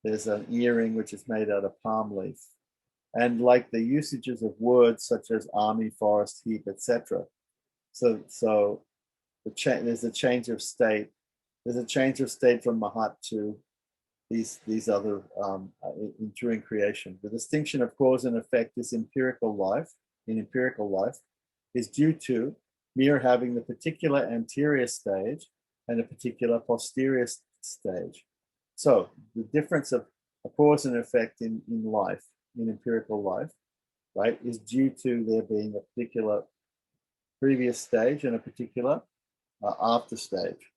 [SPEAKER 1] There's an earring which is made out of palm leaf. And like the usages of words such as army, forest, heap, etc. So there's a change of state. There's a change of state from Mahat to these other enduring creation. The distinction of cause and effect is empirical life is due to mere having the particular anterior stage and a particular posterior stage. So the difference of a cause and effect in life, in empirical life, right, is due to there being a particular previous stage and a particular after stage.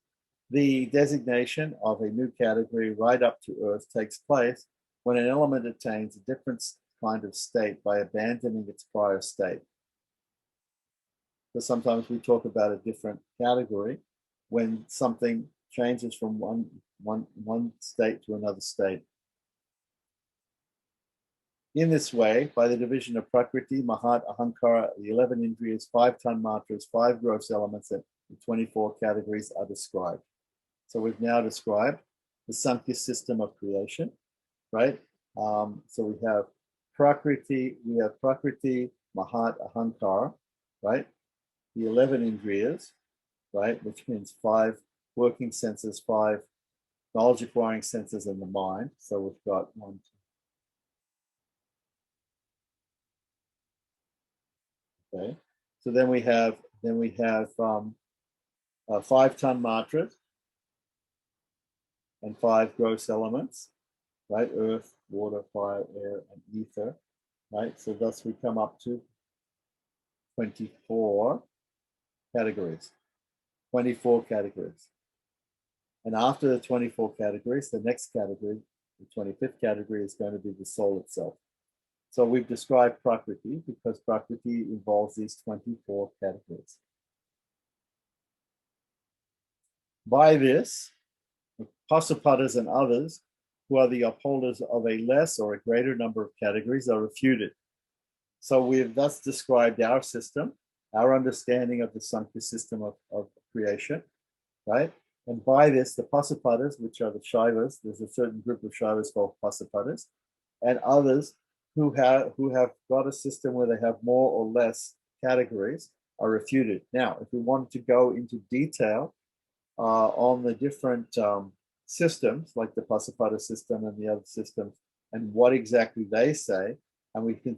[SPEAKER 1] The designation of a new category right up to Earth takes place when an element attains a different kind of state by abandoning its prior state. So sometimes we talk about a different category when something changes from one state to another state. In this way, by the division of Prakriti, Mahat, Ahankara, the 11 Indriyas, 5 Tanmatras, 5 gross elements, and the 24 categories are described. So we've now described the Sunken system of creation, right? So we have Prakriti, Mahat, Ahankara, right? The 11 Indriyas, right? Which means 5 working senses, 5 knowledge acquiring senses in the mind. So we've got 1, 2. Okay. So then we have 5 Tanmatras and 5 gross elements, right? Earth, water, fire, air, and ether, right? So thus we come up to 24 categories. 24 categories. And after the 24 categories, the next category, the 25th category, is going to be the soul itself. So we've described Prakriti because Prakriti involves these 24 categories. By this, Pasupadas and others who are the upholders of a less or a greater number of categories are refuted. So we've thus described our system, our understanding of the Sankhya system of creation, right? And by this, the Pasupadas, which are the Shaivas, there's a certain group of Shaivas called Pasupadas, and others who have got a system where they have more or less categories are refuted. Now, if we wanted to go into detail on the different systems, like the Pasupada system and the other systems, and what exactly they say, and we can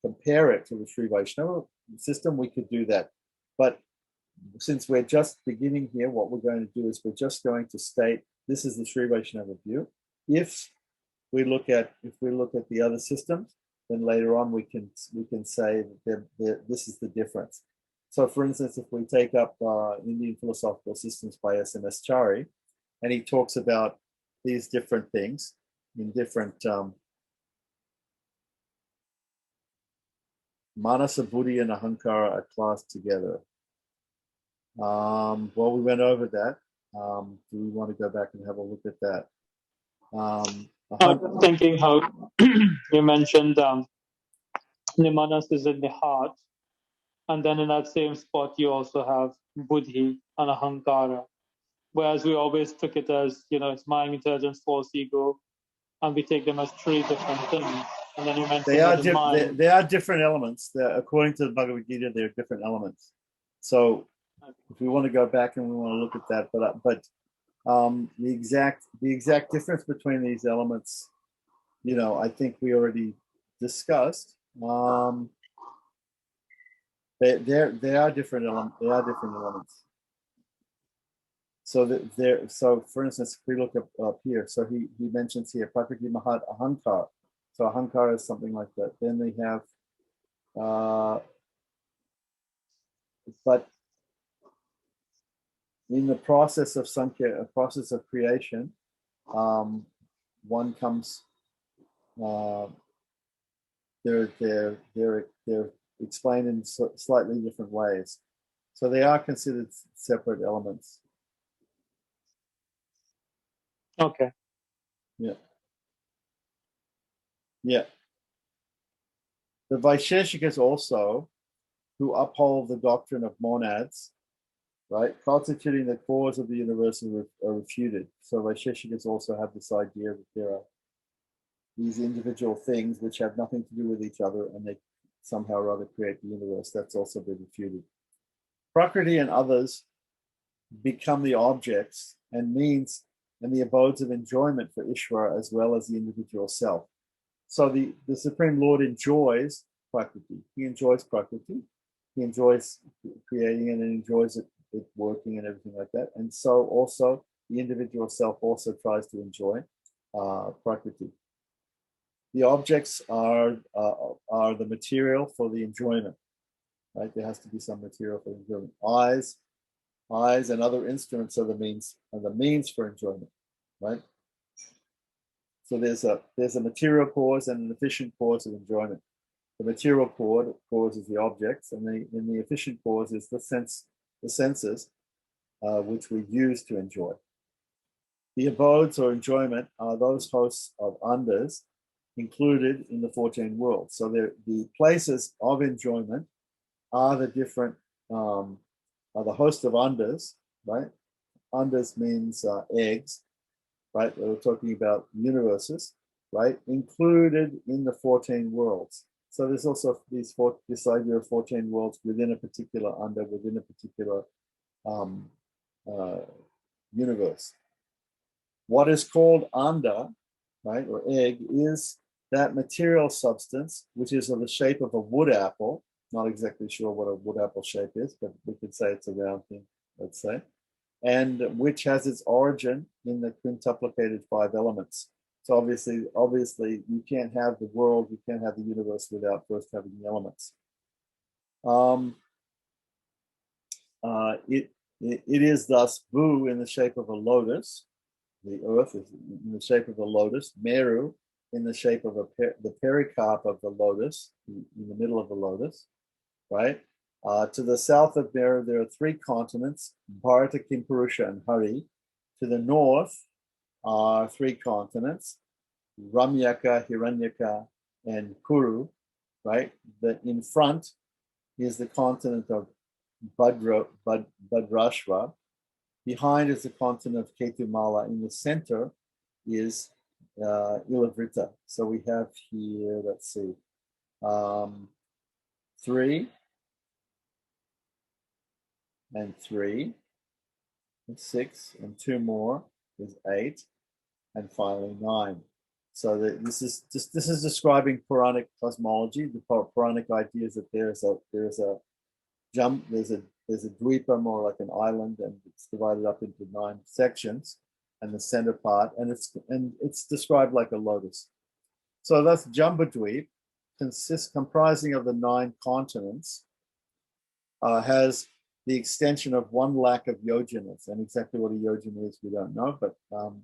[SPEAKER 1] compare it to the Sri Vaishnava system, we could do that. But since we're just beginning here, what we're going to do is we're just going to state this is the Sri Vaishnava view. If we look at the other systems, then later on we can say that this is the difference. So, for instance, if we take up Indian Philosophical Systems by S.M.S. Chari, and he talks about these different things in different Manasa, Buddhi, and Ahankara are classed together. Well, we went over that. Do we want to go back and have a look at that?
[SPEAKER 2] I was thinking how you mentioned the manas is in the heart, and then in that same spot you also have buddhi and ahankara, whereas we always took it as, it's mind, intelligence, false ego, and we take them as three different things. And then you mentioned
[SPEAKER 1] they are different elements. According to the Bhagavad Gita, they're different elements. So if we want to go back and we want to look at that, but the exact difference between these elements, I think we already discussed. They are different elements. They are different elements. So for instance, if we look up here, so he mentions here Prakriti Mahat Ahankar. So Ahankar is something like that. Then they have but in the process of Sankhya, a process of creation, one comes. They're explained in slightly different ways, so they are considered separate elements.
[SPEAKER 2] Okay.
[SPEAKER 1] Yeah. The Vaisheshikas also, who uphold the doctrine of monads, right, constituting the cause of the universe, are refuted. So Vaisheshikas also have this idea that there are these individual things which have nothing to do with each other, and they somehow or other create the universe. That's also been refuted. Prakriti and others become the objects and means and the abodes of enjoyment for Ishvara as well as the individual self. So the Supreme Lord enjoys Prakriti. He enjoys Prakriti. He enjoys creating it and enjoys it working and everything like that. And so also the individual self also tries to enjoy Prakriti. The objects are the material for the enjoyment, right? There has to be some material for enjoyment. Eyes and other instruments are the means for enjoyment, right? So there's a material cause and an efficient cause of enjoyment. The material cause is the objects, and the efficient cause is the senses, which we use to enjoy. The abodes or enjoyment are those hosts of andas included in the 14 worlds. So the places of enjoyment are the different are the host of andas, right? Andas means eggs, right? We're talking about universes, right? Included in the 14 worlds. So there's also this idea of 14 worlds within a particular anda, within a particular universe. What is called anda, right, or egg, is that material substance which is of the shape of a wood apple. Not exactly sure what a wood apple shape is, but we could say it's a round thing, let's say, and which has its origin in the quintuplicated 5 elements. So obviously, you can't have the world, you can't have the universe without first having the elements. It is thus Vu in the shape of a lotus. The earth is in the shape of a lotus. Meru in the shape of the pericarp of the lotus, in the middle of the lotus, right? To the south of Meru, there are 3 continents, Bharata, Kimpurusha, and Hari. To the north are 3 continents, Ramyaka, Hiranyaka, and Kuru, right? In front is the continent of Bhadrashva. Behind is the continent of Ketumala. In the center is Ilavrita. So we have here, let's see, 3 and 3 and 6 and 2 more is 8 and finally 9. So this is describing Puranic cosmology. The Puranic idea is that there's a dweepa, more like an island, and it's divided up into 9 sections, and the center part, and it's described like a lotus. So that's Jambudweep, comprising of the 9 continents, has the extension of 1 lakh of yojanas, and exactly what a yojana is, we don't know, but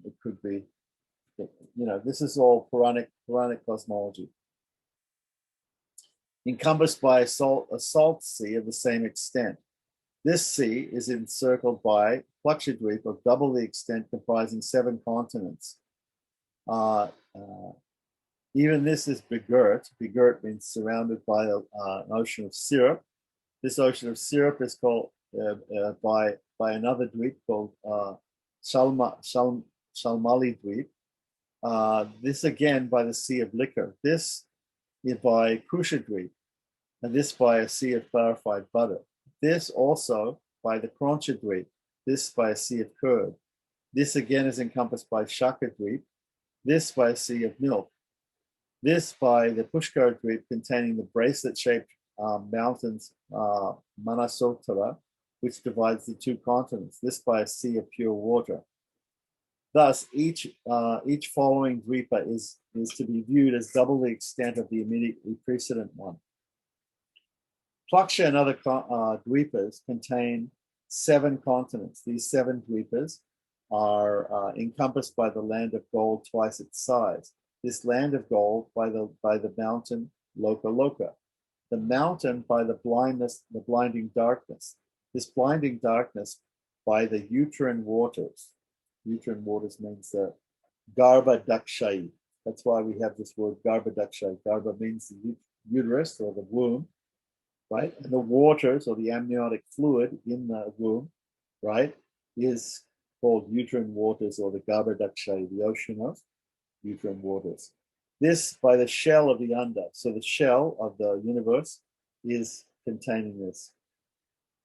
[SPEAKER 1] it could be. This is all Puranic cosmology. Encompassed by a salt sea of the same extent. This sea is encircled by Plakshadweep of double the extent, comprising 7 continents. Even this is Begirt. Begirt means surrounded by an ocean of syrup. This ocean of syrup is called by another dweep called Shalmali Dweep. This again by the Sea of Liquor. This is by Kushadweep, and this by a sea of clarified butter. This also by the Kronchadweep, this by a sea of curd. This again is encompassed by Shakadweep, this by a sea of milk. This by the Pushkar Dweep, containing the bracelet-shaped mountains Manasotara, which divides the 2 continents. This by a sea of pure water. Thus, each following dweepa is to be viewed as double the extent of the immediately precedent one. Plaksha and other dweepas contain 7 continents. These 7 dweepas are encompassed by the land of gold twice its size. This land of gold by the mountain Loka Loka. The mountain by the blinding darkness. This blinding darkness by the uterine waters. Uterine waters means Garbha Dakshayi. That's why we have this word Garbha Dakshayi. Garbha means the uterus or the womb, right? And the waters or the amniotic fluid in the womb, right, is called uterine waters or the Garbha Dakshayi, the ocean of uterine waters. This by the shell of the Anda. So the shell of the universe is containing this.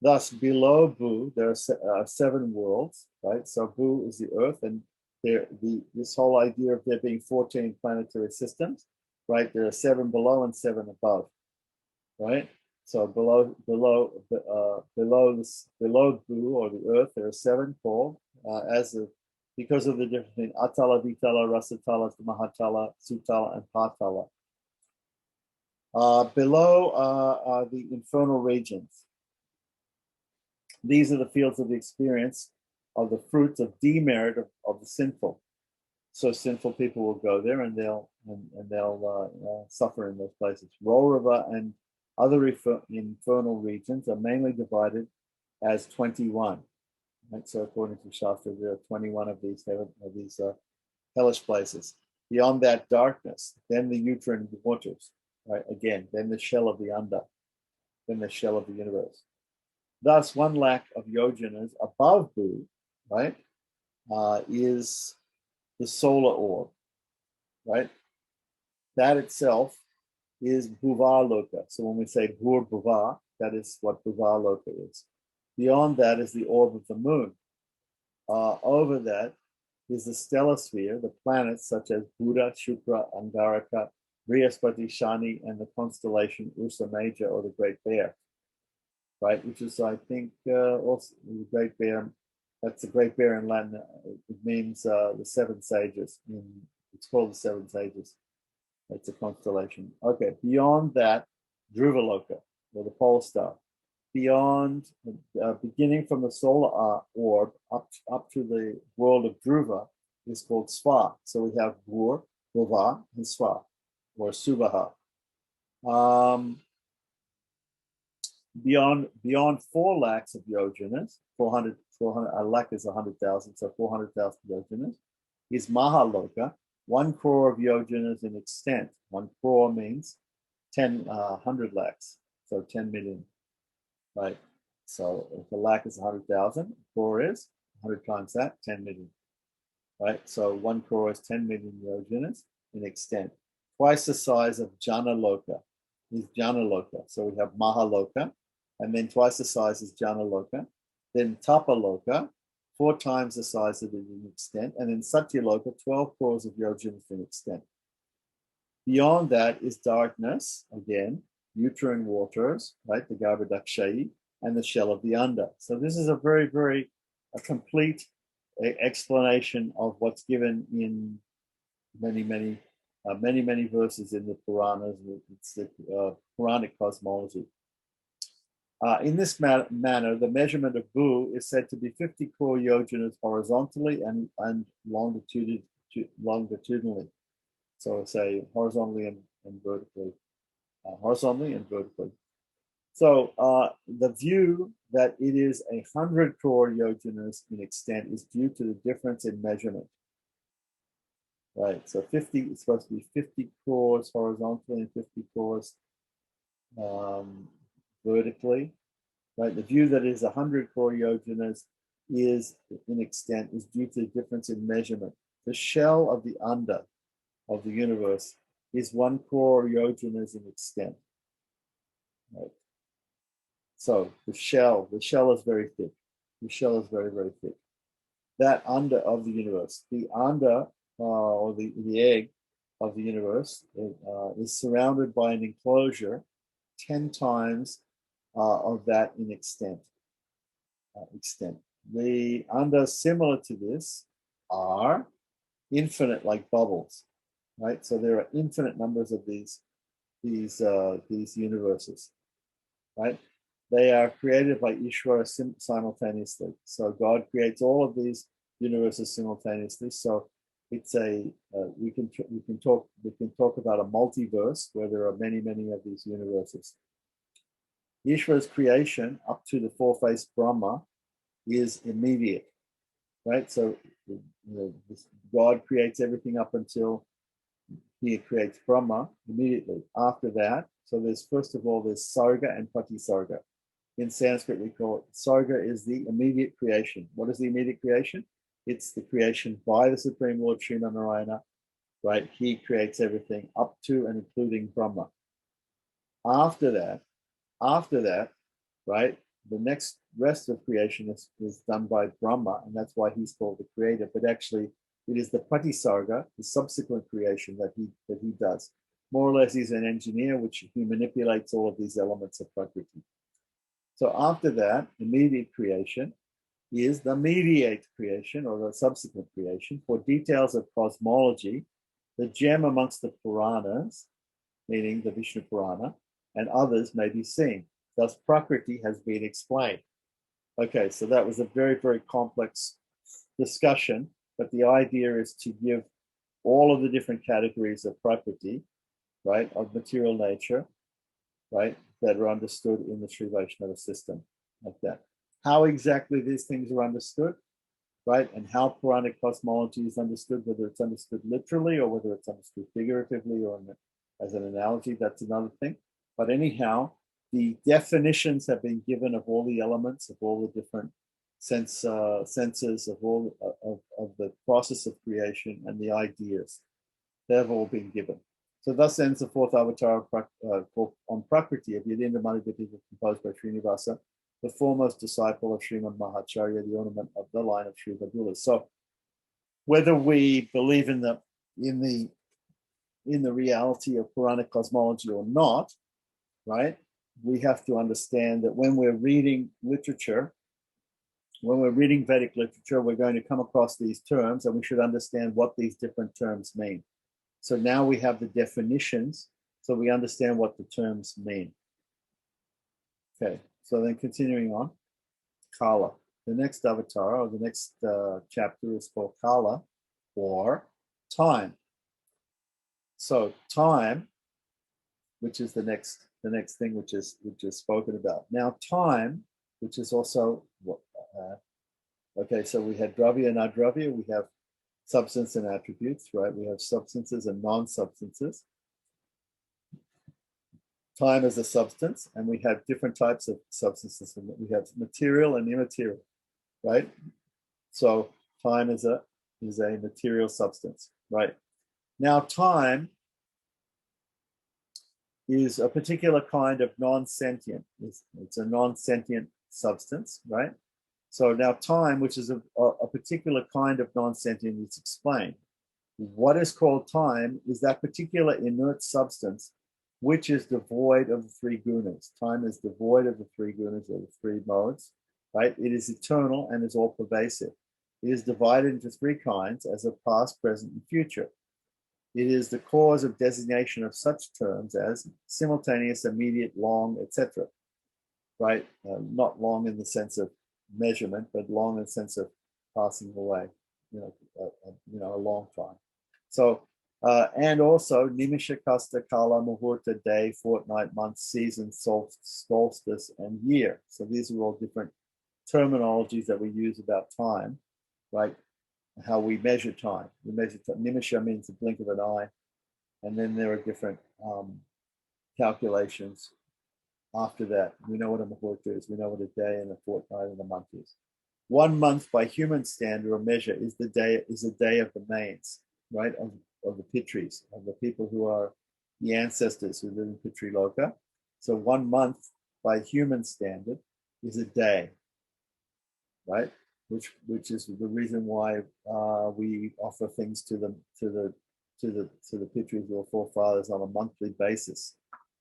[SPEAKER 1] Thus, below Bu, there are 7 worlds, right? So Bu is the Earth, and this whole idea of there being 14 planetary systems, right? There are 7 below and 7 above, right? So below Bu or the Earth, there are 7 called because of the difference between Atala, Vitala, Rasatala, Mahatala, Sutala, and Patala. Below are the infernal regions. These are the fields of the experience of the fruits of demerit of the sinful. So sinful people will go there and they'll suffer in those places. Rorava and other infernal regions are mainly divided as 21. Right? So according to Shastra, there are 21 of these hellish places. Beyond that, darkness, then the uterine waters, right? Again, then the shell of the Anda, then the shell of the universe. Thus, 1 lakh of yojanas above Bu, right, is the solar orb, right? That itself is Bhuvaloka. So when we say Bhur Bhuva, that is what Bhuvaloka is. Beyond that is the orb of the moon. Over that is the stellar sphere, the planets such as Buddha, Shukra, Angaraka, Brihaspati, Shani, and the constellation Ursa Major or the Great Bear. Right, which is, I think, also the Great Bear. That's the Great Bear in Latin. It means the 7 sages. It's called the 7 sages. It's a constellation. Okay, beyond that, Dhruvaloka, or the pole star. Beyond, beginning from the solar orb up to the world of Dhruva is called Sva. So we have Bhur, Bhuva, and Sva, or Subaha. Beyond 4 lakhs of yojanas, 400 a lakh is 100,000, so 400,000 yojanas, is Mahaloka, 1 crore of yojanas in extent. 1 crore means 100 lakhs, so 10 million. right? So if a lakh is 100,000, crore is 100 times that, 10 million, right? So 1 crore is 10 million yojanas in extent. Twice the size of Jana Loka is Jana Loka. So we have Mahaloka, and then twice the size is Jana Loka. Then Tapa Loka, 4 times the size of it in extent. And then Satya Loka, 12 crores of yojanas in extent. Beyond that is darkness, again, uterine waters, right? The Garbhodakshayi, and the shell of the Anda. So this is a very, very complete explanation of what's given in many, many verses in the Puranas. It's the Puranic cosmology. In this manner, the measurement of Bhu is said to be 50 crore yojanas horizontally and longitudinally. So say horizontally and vertically. Horizontally and vertically. So the view that it is 100 crore yojanas in extent is due to the difference in measurement. Right, so 50, it's supposed to be 50 crores horizontally and 50 crores vertically. Right, the view that is 100 crore yojanas is in extent is due to the difference in measurement. The shell of the Anda of the universe is 1 crore yojanas in extent. Right. So the shell is very thick. The shell is very, very thick. That Anda of the universe, the Anda or the egg of the universe is surrounded by an enclosure 10 times of that in extent. The Andas similar to this are infinite, like bubbles, right? So there are infinite numbers of these universes, right? They are created by Ishvara simultaneously. So God creates all of these universes simultaneously. So it's we can talk about a multiverse where there are many of these universes. Ishvara's creation up to the four-faced Brahma is immediate, right? So God creates everything up until he creates Brahma immediately. After that, so there's first of all there's Sarga and Pratisarga. In Sanskrit, we call it Sarga is the immediate creation. What is the immediate creation? It's the creation by the Supreme Lord Srimad Narayana, right? He creates everything up to and including Brahma. After that, right, the next rest of creation is done by Brahma, and that's why he's called the creator. But actually, it is the Pratisarga, the subsequent creation that he does. More or less, he's an engineer, which he manipulates all of these elements of Prakriti. So after that, immediate creation is the mediate creation or the subsequent creation. For details of cosmology, the gem amongst the Puranas, meaning the Vishnu Purana, and others may be seen. Thus, Prakriti has been explained. Okay, so that was a very, very complex discussion, but the idea is to give all of the different categories of Prakriti, right, of material nature, right, that are understood in the Sri Vaishnava system, like that. How exactly these things are understood, right, and how Puranic cosmology is understood, whether it's understood literally or whether it's understood figuratively or as an analogy, that's another thing. But anyhow, the definitions have been given of all the elements, of all the different senses of all of the process of creation and the ideas. They've all been given. So thus ends the fourth avatar on Prakriti of Yatindramata Dipika, composed by Srinivasa, the foremost disciple of Srimad Mahacharya, the ornament of the line of Sri Vadula. So whether we believe in the reality of Puranic cosmology or not, right, we have to understand that when we're reading literature, when we're reading Vedic literature, we're going to come across these terms, and we should understand what these different terms mean. So now we have the definitions, so we understand what the terms mean. Okay, so then continuing on, Kala. The next avatar, or the next chapter, is called Kala, or time. So time, which is the next thing which is spoken about. Now time, which is also okay, so we had Dravya and Adravya, we have substance and attributes, right? We have substances and non-substances. time is a substance, and we have different types of substances. We have material and immaterial, right? So time is a material substance, right? Now, time is a particular kind of non-sentient. It's a non-sentient substance, right? So now time, which is a particular kind of non-sentient, is explained. What is called time is that particular inert substance which is devoid of the three gunas. Time is devoid of the three gunas, or the three modes, right? It is eternal and is all pervasive. It is divided into three kinds as of past, present, and future. It is the cause of designation of such terms as simultaneous, immediate, long, etc. Right? Not long in the sense of measurement, but long in the sense of passing away. A long time. So, and also nimisha, kasta, kala, muhurta, day, fortnight, month, season, solstice, and year. So these are all different terminologies that we use about time, right? How we measure time. We measure time. Nimisha means the blink of an eye, and then there are different calculations after that. We know what a muhurta is. We know what a day and a fortnight and a month is. 1 month by human standard or measure is a day of the mains, right? Of the Pitris, of the people who are the ancestors who live in Pitri Loka. So 1 month by human standard is a day, right? Which is the reason why we offer things to the Pitris or forefathers on a monthly basis,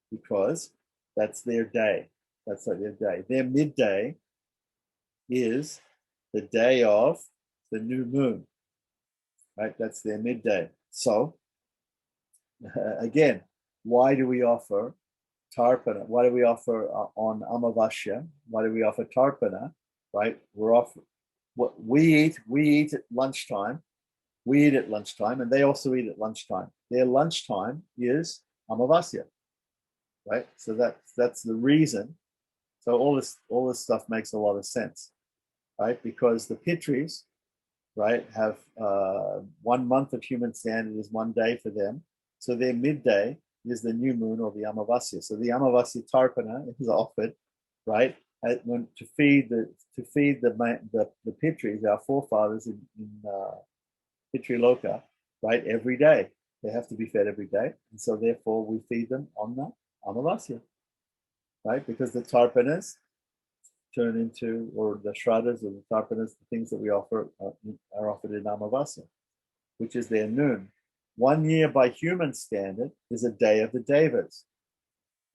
[SPEAKER 1] because that's their day. That's like their day. Their midday is the day of the new moon, right? That's their midday. So again, why do we offer tarpana? Why do we offer on Amavasya? Why do we offer tarpana? Right? We're off. What we eat at lunchtime. We eat at lunchtime, and they also eat at lunchtime. Their lunchtime is Amavasya, right? So that's the reason. So all this stuff makes a lot of sense, right? Because the Pitris, right, have 1 month of human standard is 1 day for them. So their midday is the new moon or the Amavasya. So the Amavasya tarpana is offered, right, to feed the Pitris, our forefathers in Pitri Loka, right, every day. They have to be fed every day, and so therefore we feed them on the Amavasya, right? Because the tarpanas turn into, or the shraddhas or the tarpanas, the things that we offer are offered in Amavasya, which is their noon. 1 year by human standard is a day of the devas,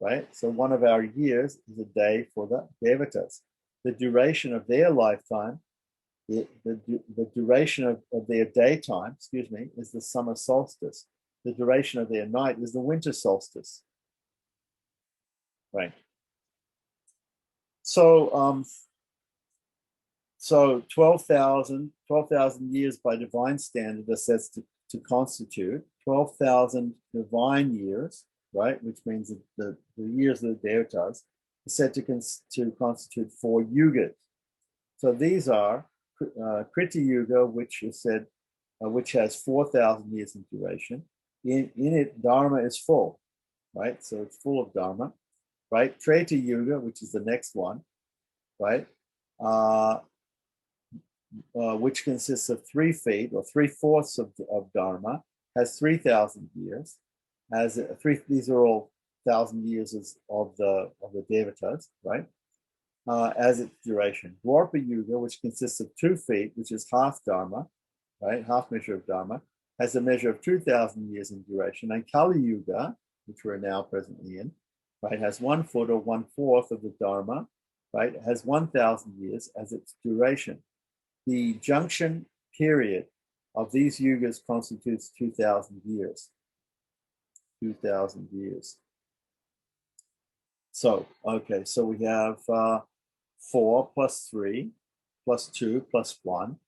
[SPEAKER 1] right? So one of our years is a day for the devatas. The duration of their lifetime, the duration of their daytime, is the summer solstice. The duration of their night is the winter solstice, right? So, so 12,000 years by divine standard are said to constitute 12,000 divine years, right? Which means that the years of the devatas are said to constitute 4 yugas. So these are Kriti Yuga, which is said, which has 4,000 years in duration. In it, Dharma is full, right? So it's full of Dharma, right? Treta Yuga, which is the next one, right? Which consists of 3 feet or 3/4 of Dharma, has 3,000 years. These are all 1,000 years of the devatas, right? As its duration. Dwarpa Yuga, which consists of 2 feet, which is half Dharma, right? Half measure of Dharma, has a measure of 2,000 years in duration. And Kali Yuga, which we're now presently in, right, has 1 foot or 1/4 of the Dharma, right? It has 1,000 years as its duration. The junction period of these yugas constitutes 2,000 years. 2,000 years. So, okay, so we have 4 plus 3 plus 2 plus 1,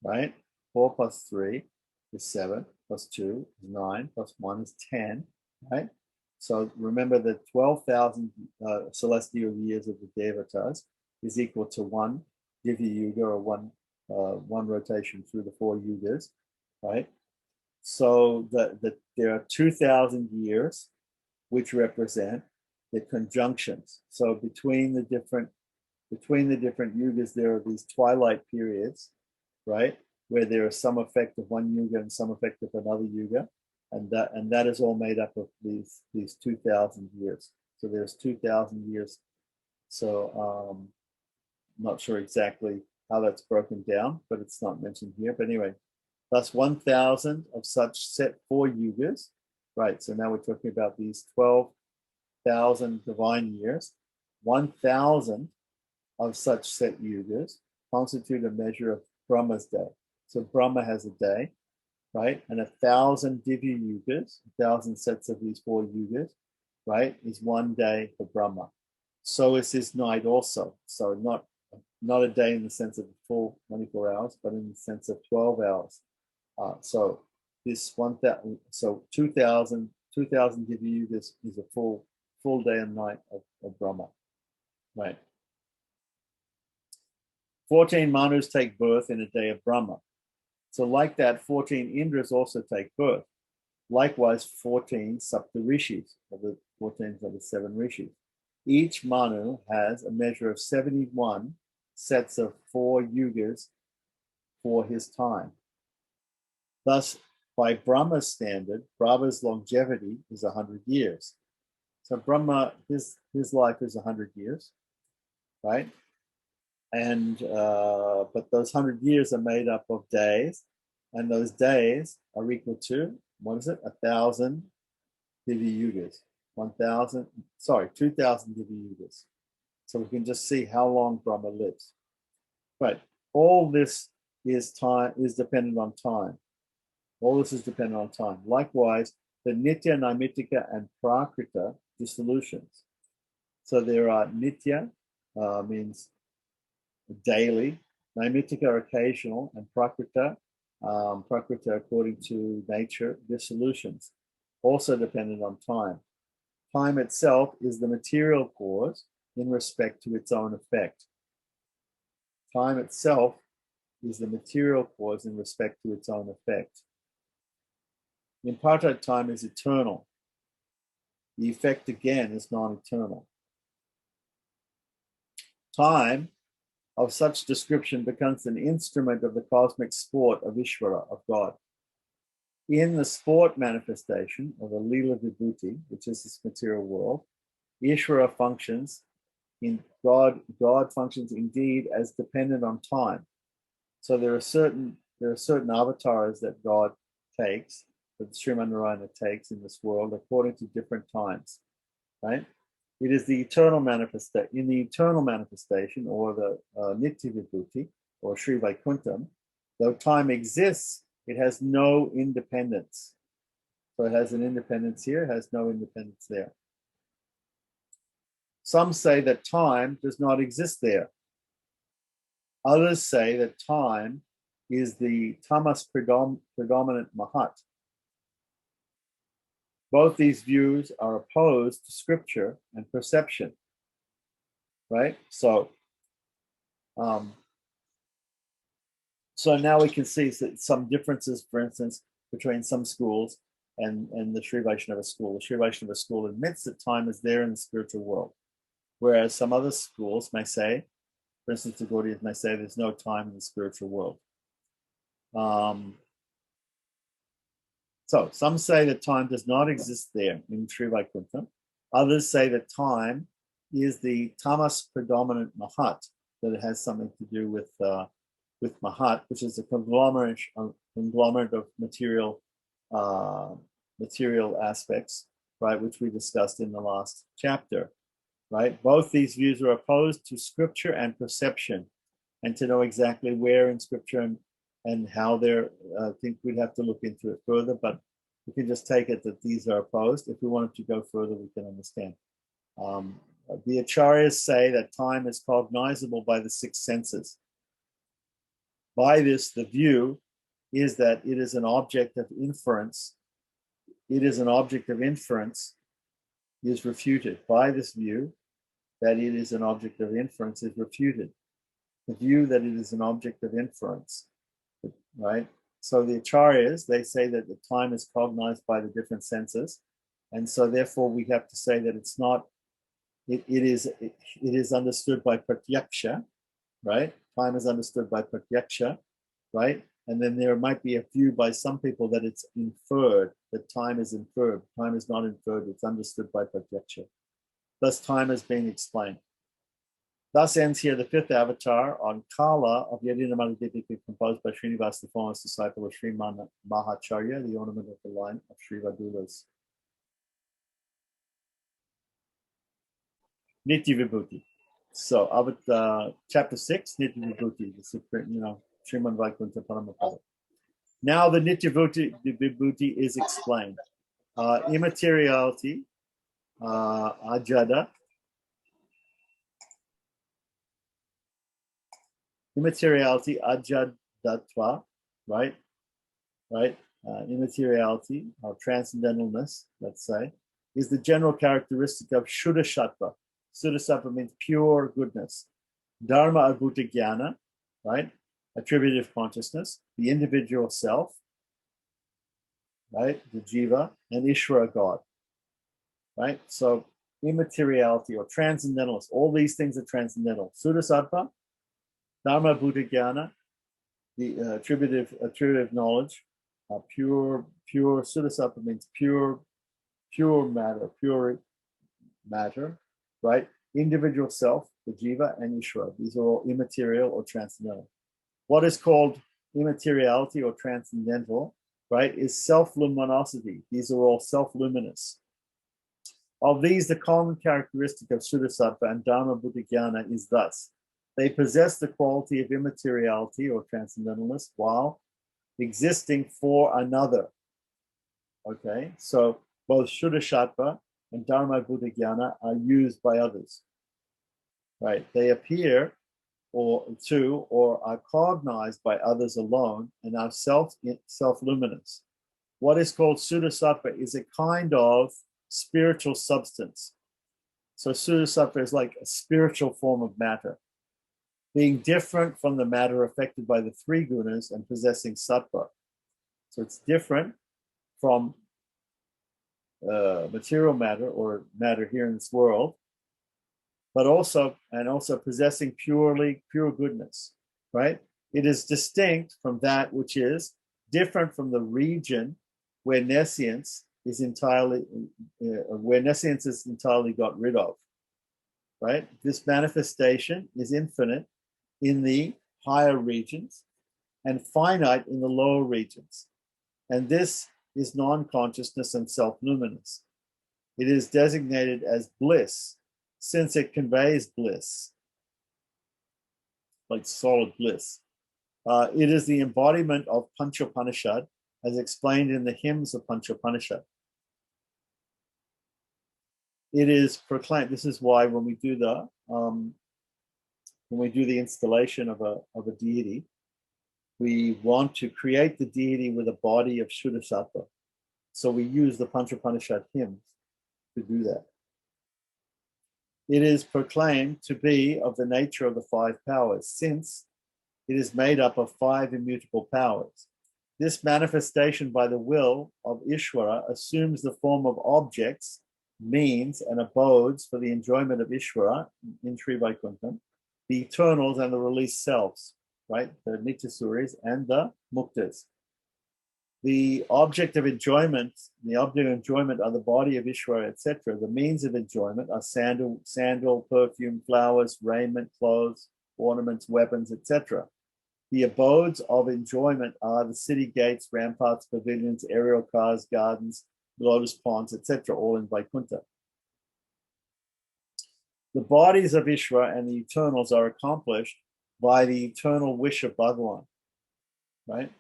[SPEAKER 1] right? 4 plus 3 is 7, plus 2 is 9, plus 1 is 10, right? So remember that 12,000 celestial years of the devatas is equal to 1 divya yuga, or one rotation through the 4 yugas, right? So there are 2,000 years which represent they're conjunctions. So between the different yugas, there are these twilight periods, right, where there is some effect of one yuga and some effect of another yuga, and that is all made up of these 2,000 years. So there's 2,000 years. So not sure exactly how that's broken down, but it's not mentioned here. But anyway, plus 1,000 of such set 4 yugas, right? So now we're talking about these 12,000 divine years. 1,000 of such set yugas constitute a measure of Brahma's day. So Brahma has a day, right? And 1,000 Divya yugas, 1,000 sets of these 4 yugas, right, is 1 day for Brahma. So is this night also. So not a day in the sense of the full 24 hours, but in the sense of 12 hours. So this 1,000, so 2,000 Divya yugas is a full day and night of Brahma, right? 14 Manus take birth in a day of Brahma. So like that, 14 Indras also take birth. Likewise, 14 Saptarishis, of the 14 of the 7 rishis. Each Manu has a measure of 71 sets of 4 yugas for his time. Thus, by Brahma's standard, Brahma's longevity is 100 years. So Brahma, his life is 100 years, right? And but those 100 years are made up of days, and those days are equal to, what is it? 1,000 Divya yugas. 2,000 Divya yugas. So we can just see how long Brahma lives. Right. All this is dependent on time. All this is dependent on time. Likewise, the Nitya, Naimittika, and Prakriti dissolutions. So there are Nitya, means daily, Naimittika occasional, and Prakriti according to nature, dissolutions, also dependent on time. Time itself is the material cause in respect to its own effect. Time itself is the material cause in respect to its own effect. Impartite time is eternal. The effect again is non-eternal. Time of such description becomes an instrument of the cosmic sport of Ishvara, of God. In the sport manifestation of the Leela Vibhuti, which is this material world, Ishvara functions in God functions indeed as dependent on time. So there are certain avatars that God takes, that Sriman Narayana takes in this world according to different times, right? It is the eternal manifestation. In the eternal manifestation, or the Nitya Vibhuti, or Sri Vaikuntham, though time exists, it has no independence. So it has an independence here, it has no independence there. Some say that time does not exist there. Others say that time is the tamas predominant mahat. Both these views are opposed to scripture and perception, right? So now we can see some differences, for instance, between some schools and the Sri Vaishnava school. The Sri Vaishnava school admits that time is there in the spiritual world, whereas some other schools may say, for instance, the Gaudiyas may say there's no time in the spiritual world. So some say that time does not exist there in Sri Vaikuntha. Others say that time is the tamas predominant mahat, that it has something to do with mahat, which is a conglomerate of material aspects, right, which we discussed in the last chapter, right? Both these views are opposed to scripture and perception, and to know exactly where in scripture and how they're, I think we'd have to look into it further, but we can just take it that these are opposed. If we wanted to go further, we can understand. The Acharyas say that time is cognizable by the 6 senses. By this, the view is that it is an object of inference. It is an object of inference is refuted. By this view, that it is an object of inference is refuted. The view that it is an object of inference, right? So the Acharyas, they say that the time is cognized by the different senses. And so therefore we have to say that it's not it is understood by pratyaksha, right? Time is understood by pratyaksha, right? And then there might be a view by some people that it's inferred, that time is inferred. Time is not inferred, it's understood by pratyaksha. Thus, time is being explained. Thus ends here the fifth avatar on Kala of Yatindramata Dipika, composed by Srinivas, the foremost disciple of Sri Mahacharya, the ornament of the line of Sri Vadulas. Nitya Vibhuti. So, chapter 6, Nitya Vibhuti, the supreme, Sriman Vaikuntha Paramapada. Now the Nitya Vibhuti is explained. Immateriality, ajada. Immateriality, ajadatva, right? Immateriality, or transcendentalness, let's say, is the general characteristic of Shuddha Sattva. Shuddha Sattva means pure goodness. Dharma Abhuta Jnana, right? Attributive consciousness, the individual self, right? The jiva, and Ishvara God, right? So immateriality or transcendentalist, all these things are transcendental. Shuddha Sattva, Dharma Abhuta Jnana, the attributive knowledge, pure Shuddha Sattva means pure matter, right? Individual self, the jiva, and Ishvara. These are all immaterial or transcendental. What is called immateriality or transcendental, right, is self-luminosity. These are all self-luminous. Of these, the common characteristic of Shuddha Sattva and Dharma Buddha Jnana is thus: they possess the quality of immateriality or transcendentalness while existing for another. Okay, so both Shuddha Sattva and Dharma Buddha Jnana are used by others. Right, they appear or are cognized by others alone and are self-luminous. What is called Shuddha Sattva is a kind of spiritual substance. So Shuddha Sattva is like a spiritual form of matter, being different from the matter affected by the three gunas and possessing sattva. So it's different from material matter or matter here in this world, but also possessing pure goodness, right? It is distinct from that which is different from the region where nescience is entirely got rid of, right? This manifestation is infinite in the higher regions and finite in the lower regions. And this is non-consciousness and self-luminous. It is designated as bliss, since it conveys bliss, like solid bliss. It is the embodiment of Panchopanishad, as explained in the hymns of Panchopanishad. It is proclaimed. This is why when we do the installation of a deity, we want to create the deity with a body of Shuddha Sattva. So we use the Panchopanishad hymns to do that. It is proclaimed to be of the nature of the five powers, since it is made up of five immutable powers. This manifestation by the will of Ishvara assumes the form of objects, means, and abodes for the enjoyment of Ishvara in Sri Vaikuntham, the eternals and the released selves, right? The Nityasuris and the Muktas. The object of enjoyment are the body of Ishvara, etc. The means of enjoyment are sandal, perfume, flowers, raiment, clothes, ornaments, weapons, etc. The abodes of enjoyment are the city gates, ramparts, pavilions, aerial cars, gardens, lotus ponds, etc., all in Vaikuntha. The bodies of Ishvara and the eternals are accomplished by the eternal wish of Bhagavan, right?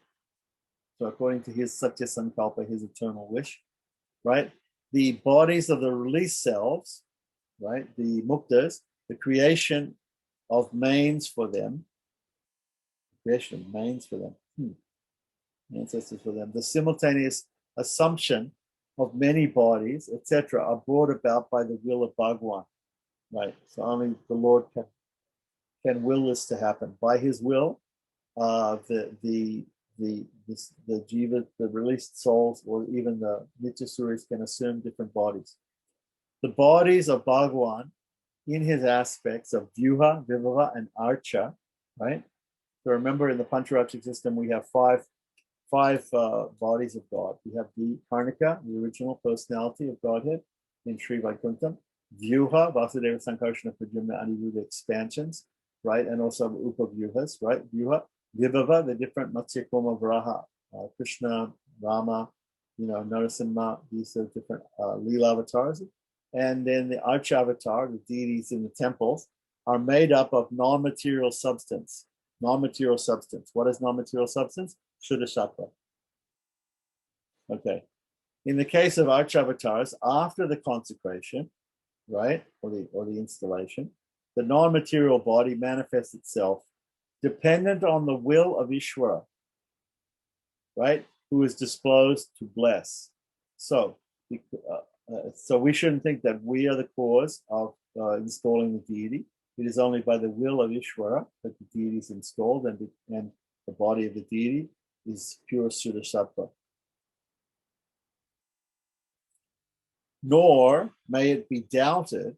[SPEAKER 1] So according to his Satya Sankalpa, his eternal wish, right? The bodies of the released selves, right? The muktas, the creation of manes for them, ancestors for them, the simultaneous assumption of many bodies, etc., are brought about by the will of Bhagavan, right? So only the Lord can will this to happen. By his will, the jiva, the released souls, or even the Nityasuris can assume different bodies. The bodies of Bhagavan in his aspects of Vyuha, Vibhava, and Archa, right? So remember, in the Pancharatric system, we have five bodies of God. We have the Karnika, the original personality of Godhead in Sri Vaikuntham, Vyuha, Vasudeva Sankarsana Pradyumna Aniruddha expansions, right? And also Upavyuhas, right? Vyuha, Vibhava, the different Matsya Koma Varaha, Krishna, Rama, Narasimha, these are different Leela avatars. And then the Archa avatar, the deities in the temples, are made up of non-material substance. Non-material substance. What is non-material substance? Shuddha Sattva. Okay. In the case of Archavatars, after the consecration, right, or the installation, the non-material body manifests itself dependent on the will of Ishvara, right, who is disposed to bless. So we shouldn't think that we are the cause of installing the deity. It is only by the will of Ishvara that the deity is installed, and the body of the deity is pure Shuddha Sattva. Nor may it be doubted,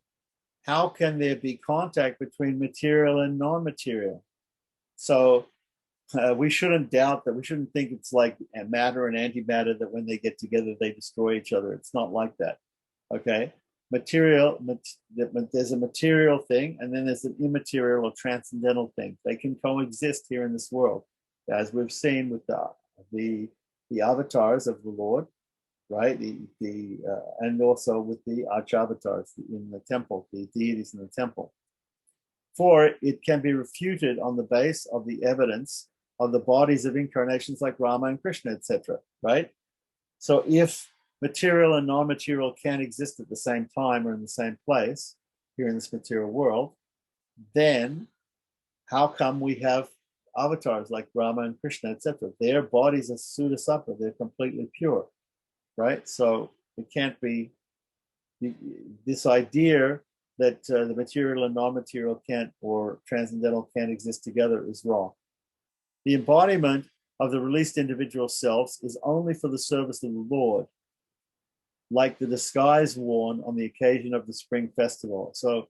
[SPEAKER 1] how can there be contact between material and non-material? So we shouldn't doubt that. We shouldn't think it's like matter and antimatter, that when they get together, they destroy each other. It's not like that. Okay? There's a material thing, and then there's an immaterial or transcendental thing. They can coexist here in this world, as we've seen with the avatars of the Lord, right? And also with the Archavatars in the temple, the deities in the temple. For it can be refuted on the base of the evidence of the bodies of incarnations like Rama and Krishna, etc. Right? So if material and non-material can exist at the same time or in the same place here in this material world, then how come we have avatars like Rama and Krishna, etc.? Their bodies are Shuddha Sattva, they're completely pure, right? So it can't be this idea that the material and non-material can't, or transcendental can't exist together, is wrong. The embodiment of the released individual selves is only for the service of the Lord, like the disguise worn on the occasion of the spring festival. So,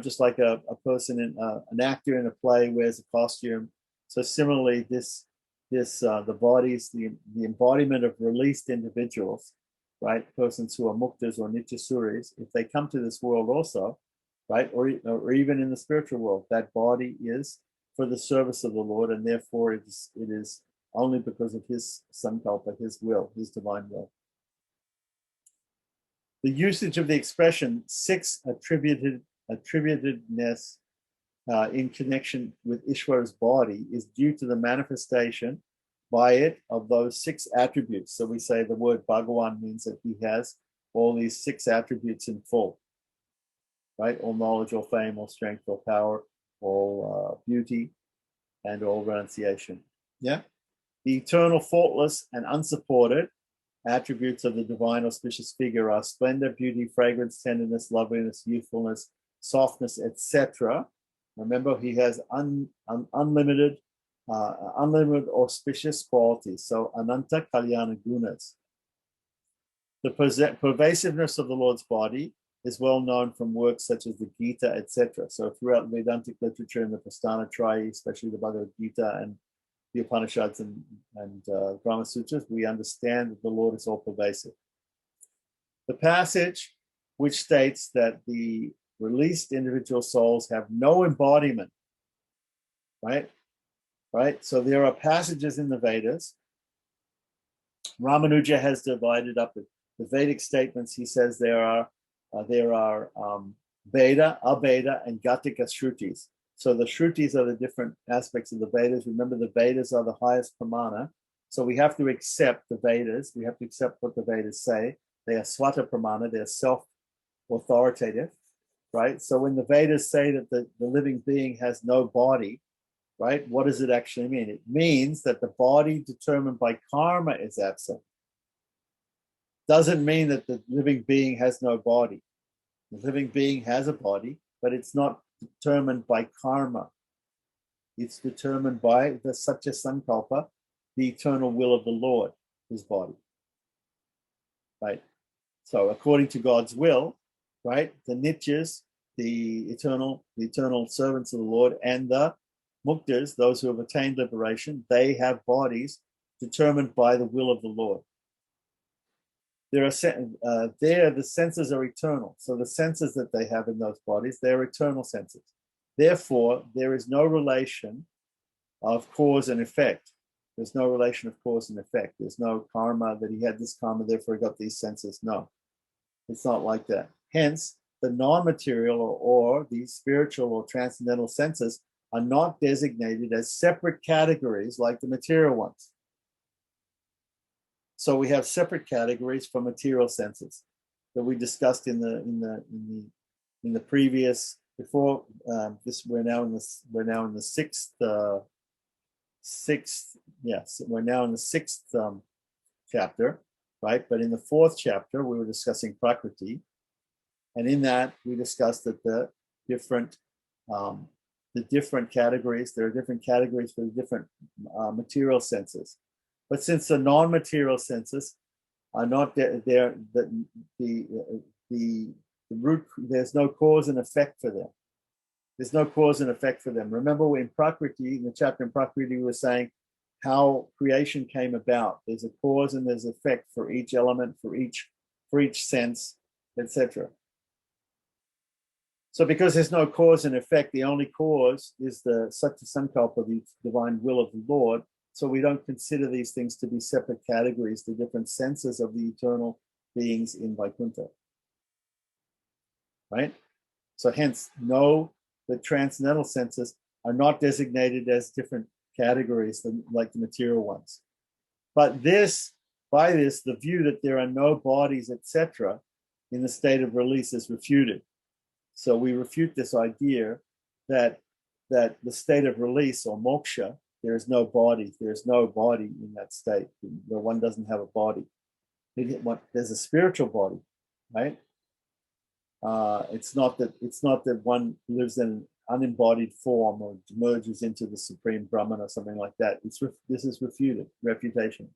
[SPEAKER 1] just like a person an actor in a play wears a costume. So similarly, the bodies, the embodiment of released individuals, right? Persons who are muktas or nityasuris, if they come to this world also, right, or even in the spiritual world, that body is for the service of the Lord, and therefore it is only because of his sankalpa, his will, his divine will. The usage of the expression six attributedness in connection with Ishvara's body is due to the manifestation by it of those six attributes. So we say the word Bhagawan means that he has all these six attributes in full, right? All knowledge, all fame, all strength, all power, all beauty, and all renunciation. Yeah? The eternal, faultless, and unsupported attributes of the divine auspicious figure are splendor, beauty, fragrance, tenderness, loveliness, youthfulness, softness, etc. Remember, he has unlimited auspicious qualities. So ananta kalyana gunas. The pervasiveness of the Lord's body is well known from works such as the Gita, etc. So throughout Vedantic literature in the Prasthana Trayi, especially the Bhagavad Gita and the Upanishads and Brahma Sutras, we understand that the Lord is all pervasive. The passage which states that the released individual souls have no embodiment, right? So there are passages in the Vedas. Ramanuja has divided up the Vedic statements. He says there are Veda, Abeda, and Gatika Shrutis. So the Shrutis are the different aspects of the Vedas. Remember, the Vedas are the highest pramana. So we have to accept the Vedas. We have to accept what the Vedas say. They are Swata pramana. They're self-authoritative, right? So when the Vedas say that the living being has no body, right, what does it actually mean? It means that the body determined by karma is absent. Doesn't mean that the living being has no body. The living being has a body, but it's not determined by karma. It's determined by the Satya Sankalpa, the eternal will of the Lord, his body. Right? So according to God's will, right, the Nityas the eternal servants of the Lord, and the muktas, those who have attained liberation, they have bodies determined by the will of the Lord. There the senses are eternal. So the senses that they have in those bodies, they're eternal senses. Therefore, there is no relation of cause and effect. There's no relation of cause and effect. There's no karma that he had this karma, therefore he got these senses. No, it's not like that. Hence, the non-material or these spiritual or transcendental senses are not designated as separate categories like the material ones. So we have separate categories for material senses that we discussed in the previous before this. We're now in the sixth chapter, right? But in the fourth chapter, we were discussing Prakriti, and in that we discussed that the different categories. There are different categories for the different material senses. But since the non-material senses are not there, the root, there's no cause and effect for them. There's no cause and effect for them. Remember in Prakriti, in the chapter in Prakriti, we were saying how creation came about. There's a cause and there's effect for each element, for each sense, etc. So because there's no cause and effect, the only cause is the Satya Sankalpa, the divine will of the Lord. So we don't consider these things to be separate categories, the different senses of the eternal beings in Vaikuntha. Right? So hence, the transcendental senses are not designated as different categories like the material ones. But by this, the view that there are no bodies, etc., in the state of release is refuted. So we refute this idea that the state of release or moksha, there is no body. There is no body in that state. The one doesn't have a body. There's a spiritual body, right? It's not that one lives in an unembodied form or merges into the supreme Brahman or something like that. This is refutation.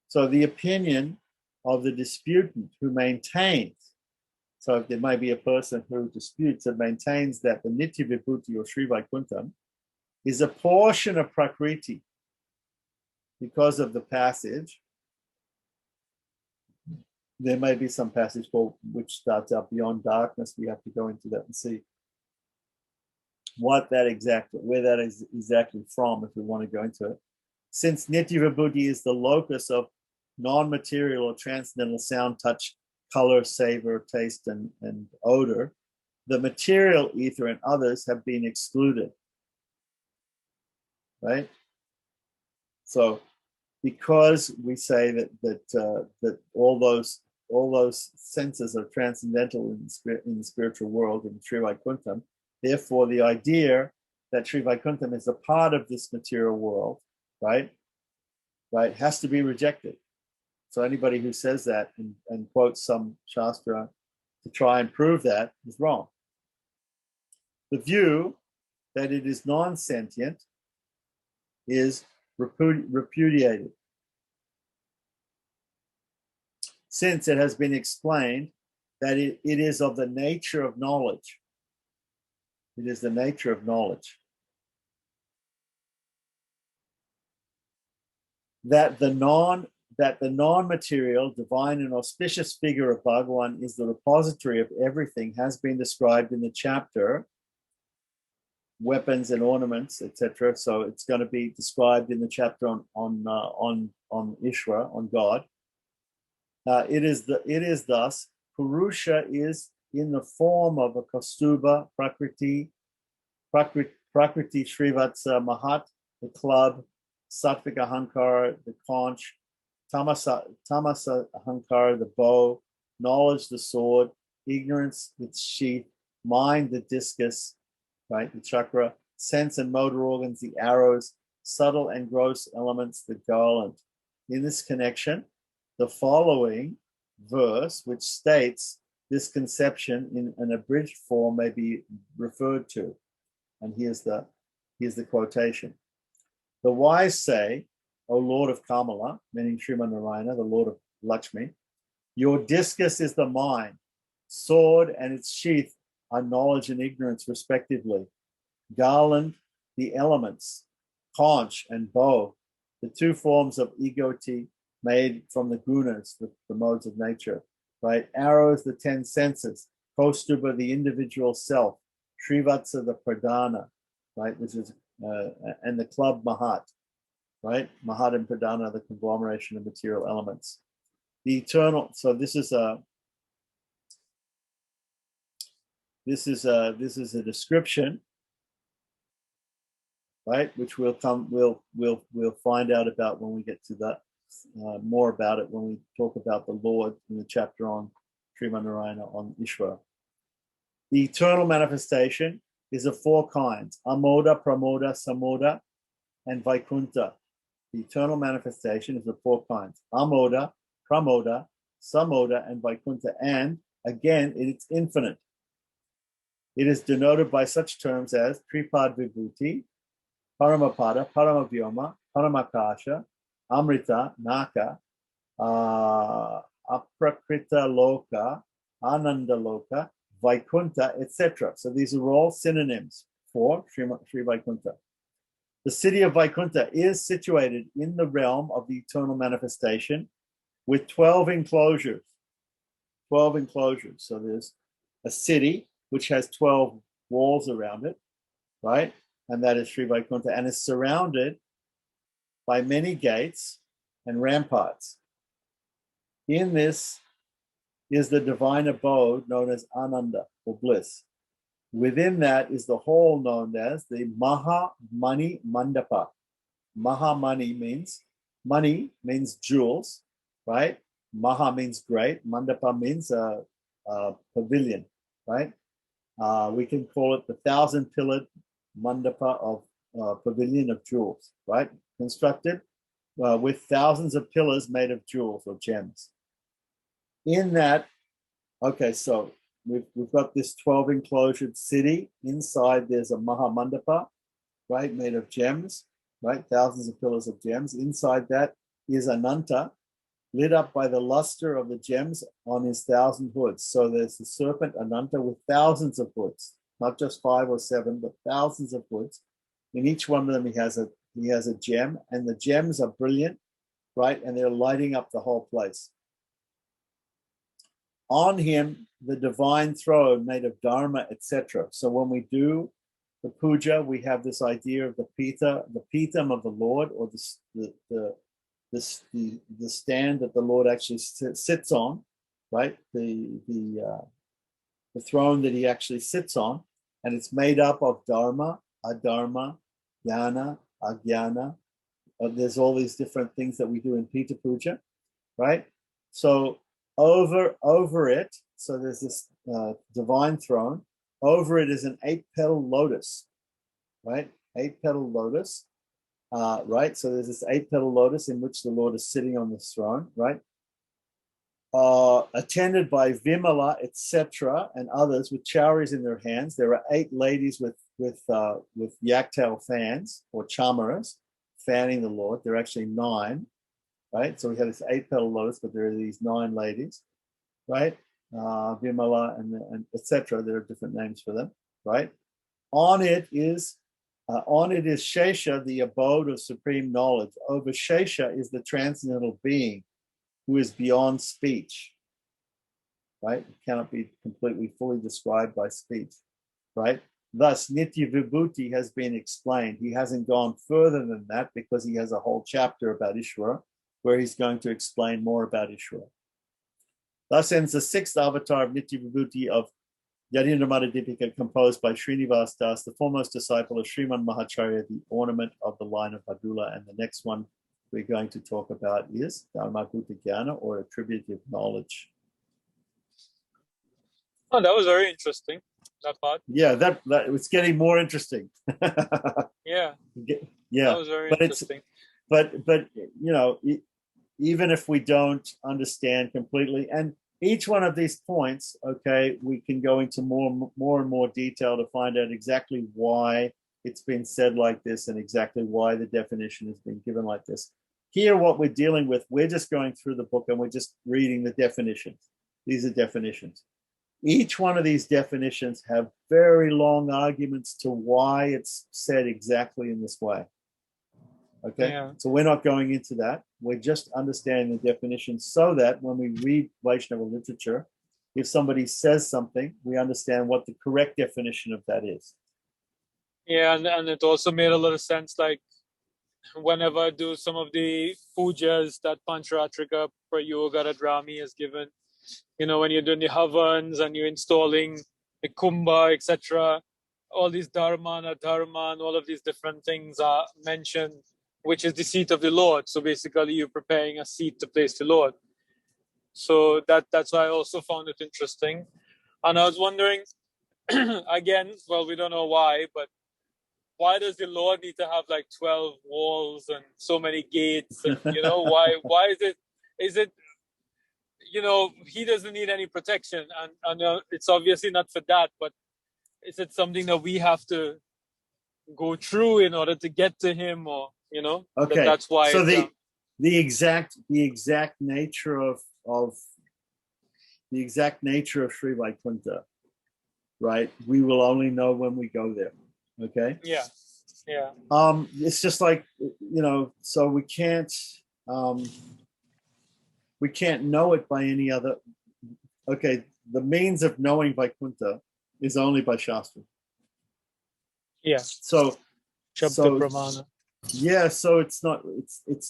[SPEAKER 1] So the opinion of the disputant who maintains, so if there may be a person who disputes and maintains that the Nitya Vibhuti or Sri Vaikuntham is a portion of Prakriti because of the passage. There may be some passage which starts out beyond darkness. We have to go into that and see where that is exactly from if we want to go into it. Since Nitya Vibhuti is the locus of non-material or transcendental sound, touch, color, savor, taste, and odor, the material ether and others have been excluded. Right? So because we say that all those senses are transcendental in the spiritual world in Sri Vaikuntham, therefore the idea that Sri Vaikuntham is a part of this material world, right, has to be rejected. So anybody who says that and quotes some shastra to try and prove that is wrong. The view that it is non-sentient is repudiated, since it has been explained that it is of the nature of knowledge. It is the nature of knowledge. That the non-material, divine and auspicious figure of Bhagavan is the repository of everything has been described in the chapter weapons and ornaments, etc. So it's going to be described in the chapter on Ishvara, on God. It is thus Purusha is in the form of a Kaustubha, Prakriti Srivatsa Mahat, the club, Sattvic Ahankara, the conch, Tamasa Ahankara, the bow, knowledge, the sword, ignorance, its sheath, mind, the discus, right, the chakra, sense and motor organs, the arrows, subtle and gross elements, the garland. In this connection, the following verse, which states this conception in an abridged form, may be referred to. And here's the quotation. The wise say, O Lord of Kamala, meaning Sriman Narayana, the Lord of Lakshmi, your discus is the mind, sword and its sheath are knowledge and ignorance respectively. Garland, the elements, conch and bow, the two forms of egoti made from the gunas, the modes of nature, right? Arrows, the 10 senses, Kaustuba, the individual self, Srivatsa, the pradana, right? Which is, and the club Mahat, right? Mahat and pradana, the conglomeration of material elements. The eternal, so this is a description, right? Which we'll find out about when we get to that, more about it when we talk about the Lord in the chapter on Sriman Narayana, on Ishvara. The eternal manifestation is of 4 kinds: Amoda, Pramoda, Samoda, and Vaikunta. The eternal manifestation is of 4 kinds: Amoda, Pramoda, Samoda, and Vaikunta. And again, it's infinite. It is denoted by such terms as Tripad Vibhuti, Paramapada, Paramavyoma, Paramakasha, Amrita, Naka, Aprakrita Loka, Ananda Loka, Vaikunta, etc. So these are all synonyms for Sri Vaikunta. The city of Vaikunta is situated in the realm of the eternal manifestation with 12 enclosures. 12 enclosures. So there's a city which has 12 walls around it, right? And that is Sri Vaikunta, and is surrounded by many gates and ramparts. In this is the divine abode known as Ananda, or bliss. Within that is the hall known as the Mahamani Mandapa. Mahamani means, money means jewels, right? Maha means great. Mandapa means a pavilion, right? We can call it the 1,000-pillared mandapa of pavilion of jewels, right? Constructed with thousands of pillars made of jewels or gems. In that, okay, so we've got this 12 enclosured city. Inside there's a Mahamandapa, right, made of gems, right? Thousands of pillars of gems. Inside that is Ananta, lit up by the luster of the gems on his 1,000 hoods. So there's the serpent Ananta with thousands of hoods, not just 5 or 7, but thousands of hoods. In each one of them, he has a gem, and the gems are brilliant, right? And they're lighting up the whole place. On him, the divine throne made of dharma, etc. So when we do the puja, we have this idea of the pitam of the Lord, or the stand that the Lord actually sits on, right? The throne that he actually sits on, and it's made up of dharma, adharma, jnana, agyana. There's all these different things that we do in Pita Puja, right? So over it, so there's this divine throne. Over it is an 8-petal lotus, right? 8-petal lotus. Right, so there's this 8-petal lotus in which the Lord is sitting on this throne, right? Attended by Vimala, etc., and others with chowries in their hands. There are 8 ladies with yaktail fans or chamaras fanning the Lord. There are actually 9, right? So we have this 8-petal lotus, but there are these 9 ladies, right? Vimala and etc. There are different names for them, right? On it is Shesha, the abode of supreme knowledge. Over Shesha is the transcendental being who is beyond speech, right? It cannot be completely fully described by speech, right? Thus, Nitya Vibhuti has been explained. He hasn't gone further than that because he has a whole chapter about Ishvara where he's going to explain more about Ishvara. Thus ends the 6th avatar of Nitya Vibhuti of Yatindramata Dipika, composed by Srinivas Das, the foremost disciple of Sriman Mahacharya, the ornament of the line of Hadula. And the next one we're going to talk about is Dharmabhuta Jnana, or attributive knowledge.
[SPEAKER 2] Oh, that was very interesting, that part.
[SPEAKER 1] Yeah, that it's getting more interesting.
[SPEAKER 2] Yeah.
[SPEAKER 1] Yeah.
[SPEAKER 2] That was very interesting.
[SPEAKER 1] But you know, even if we don't understand completely, and each one of these points, okay, we can go into more and more detail to find out exactly why it's been said like this and exactly why the definition has been given like this. Here, what we're dealing with, we're just going through the book and we're just reading the definitions. These are definitions. Each one of these definitions have very long arguments to why it's said exactly in this way. Okay,
[SPEAKER 2] Yeah.
[SPEAKER 1] so we're not going into that. We're just understanding the definition so that when we read Vaishnava literature, if somebody says something, we understand what the correct definition of that is.
[SPEAKER 3] Yeah, and it also made a lot of sense. Like whenever I do some of the pujas that Pancharatrika Prayoga that Rami has given, when you're doing the havans and you're installing the kumbha, etc., all these dharma, dharma, and all of these different things are mentioned, which is the seat of the Lord. So basically, you're preparing a seat to place the Lord. So that's why I also found it interesting. And I was wondering, again, well, we don't know why, but why does the Lord need to have like 12 walls and so many gates? And, why is it, he doesn't need any protection. And it's obviously not for that, but is it something that we have to go through in order to get to him, or,
[SPEAKER 1] Okay.
[SPEAKER 3] that's why.
[SPEAKER 1] So the exact nature of Sri Vaikuntha, right? We will only know when we go there. Okay.
[SPEAKER 3] Yeah.
[SPEAKER 1] It's just like, so we can't know it by any other. Okay, the means of knowing Vaikuntha is only by Shastra.
[SPEAKER 3] Yeah.
[SPEAKER 1] So
[SPEAKER 3] Pramana.
[SPEAKER 1] Yeah, so it's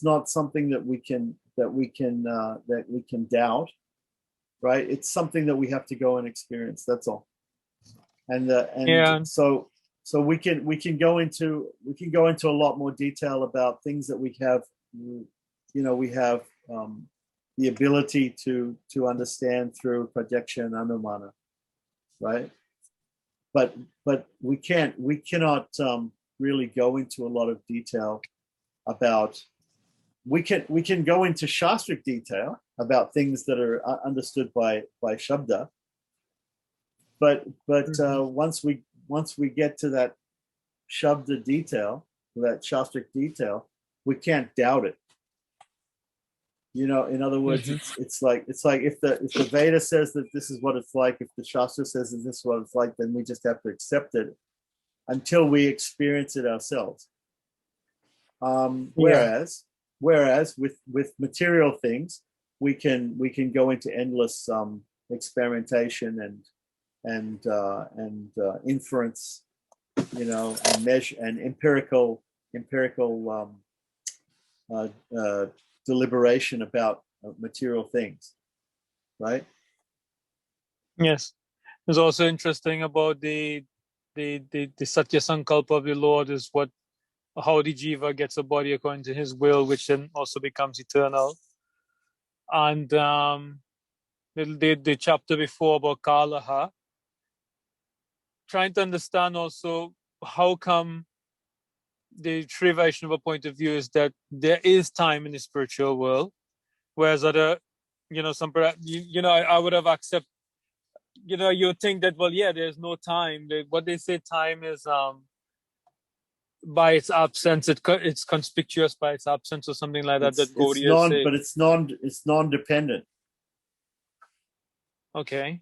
[SPEAKER 1] not something that we can doubt, right? It's something that we have to go and experience. That's all. So we can go into a lot more detail about things that we have, we have the ability to understand through projection, anumana, right? But we cannot really go into a lot of detail about. We can go into shastric detail about things that are understood by Shabda, but once we get to that Shabda detail, that shastric detail, we can't doubt it. In other words, it's like if the Veda says that this is what it's like, if the Shastra says that this is what it's like, then we just have to accept it until we experience it ourselves. Whereas with material things, we can go into endless experimentation and inference, and measure and empirical deliberation about material things, right?
[SPEAKER 3] Yes, it's also interesting about the Satya Sankalpa of the Lord is how the jiva gets a body according to his will, which then also becomes eternal. And the chapter before about Kalaha, trying to understand also how come the Sri Vaishnava point of view is that there is time in the spiritual world, whereas other, I would have accepted, you think that, well, yeah, there's no time. What they say time is by its absence, it's conspicuous by its absence or something like that. That Gaudiya say.
[SPEAKER 1] But it's non-dependent.
[SPEAKER 3] Okay.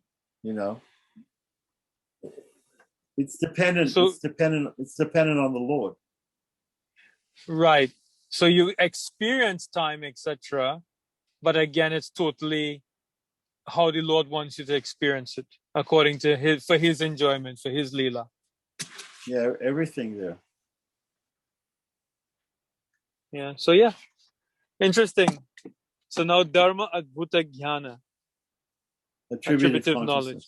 [SPEAKER 1] It's dependent.
[SPEAKER 3] So,
[SPEAKER 1] it's dependent on the Lord.
[SPEAKER 3] Right. So you experience time, etc. But again, it's totally how the Lord wants you to experience it, according to for his enjoyment, for his lila.
[SPEAKER 1] Yeah, everything there.
[SPEAKER 3] Yeah. So yeah, interesting. So now Dharma Adbhuta Jnana. Attributive knowledge.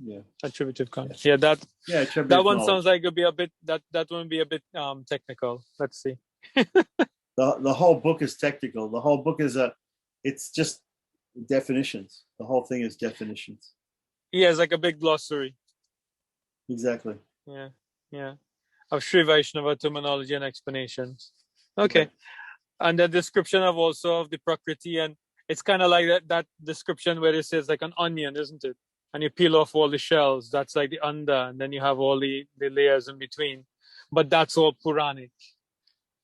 [SPEAKER 1] Yeah.
[SPEAKER 3] Attributive knowledge. Yeah, that one knowledge. Sounds like it'll be a bit that one be a bit technical. Let's see.
[SPEAKER 1] The whole book is technical. The whole book is it's just definitions. The whole thing is definitions.
[SPEAKER 3] Yeah, it's like a big glossary.
[SPEAKER 1] Exactly.
[SPEAKER 3] Yeah. Of Sri Vaishnava terminology and explanations. Okay. Yeah. And the description of the Prakriti, and it's kind of like that description where it says like an onion, isn't it? And you peel off all the shells. That's like the anda, and then you have all the layers in between. But that's all Puranic.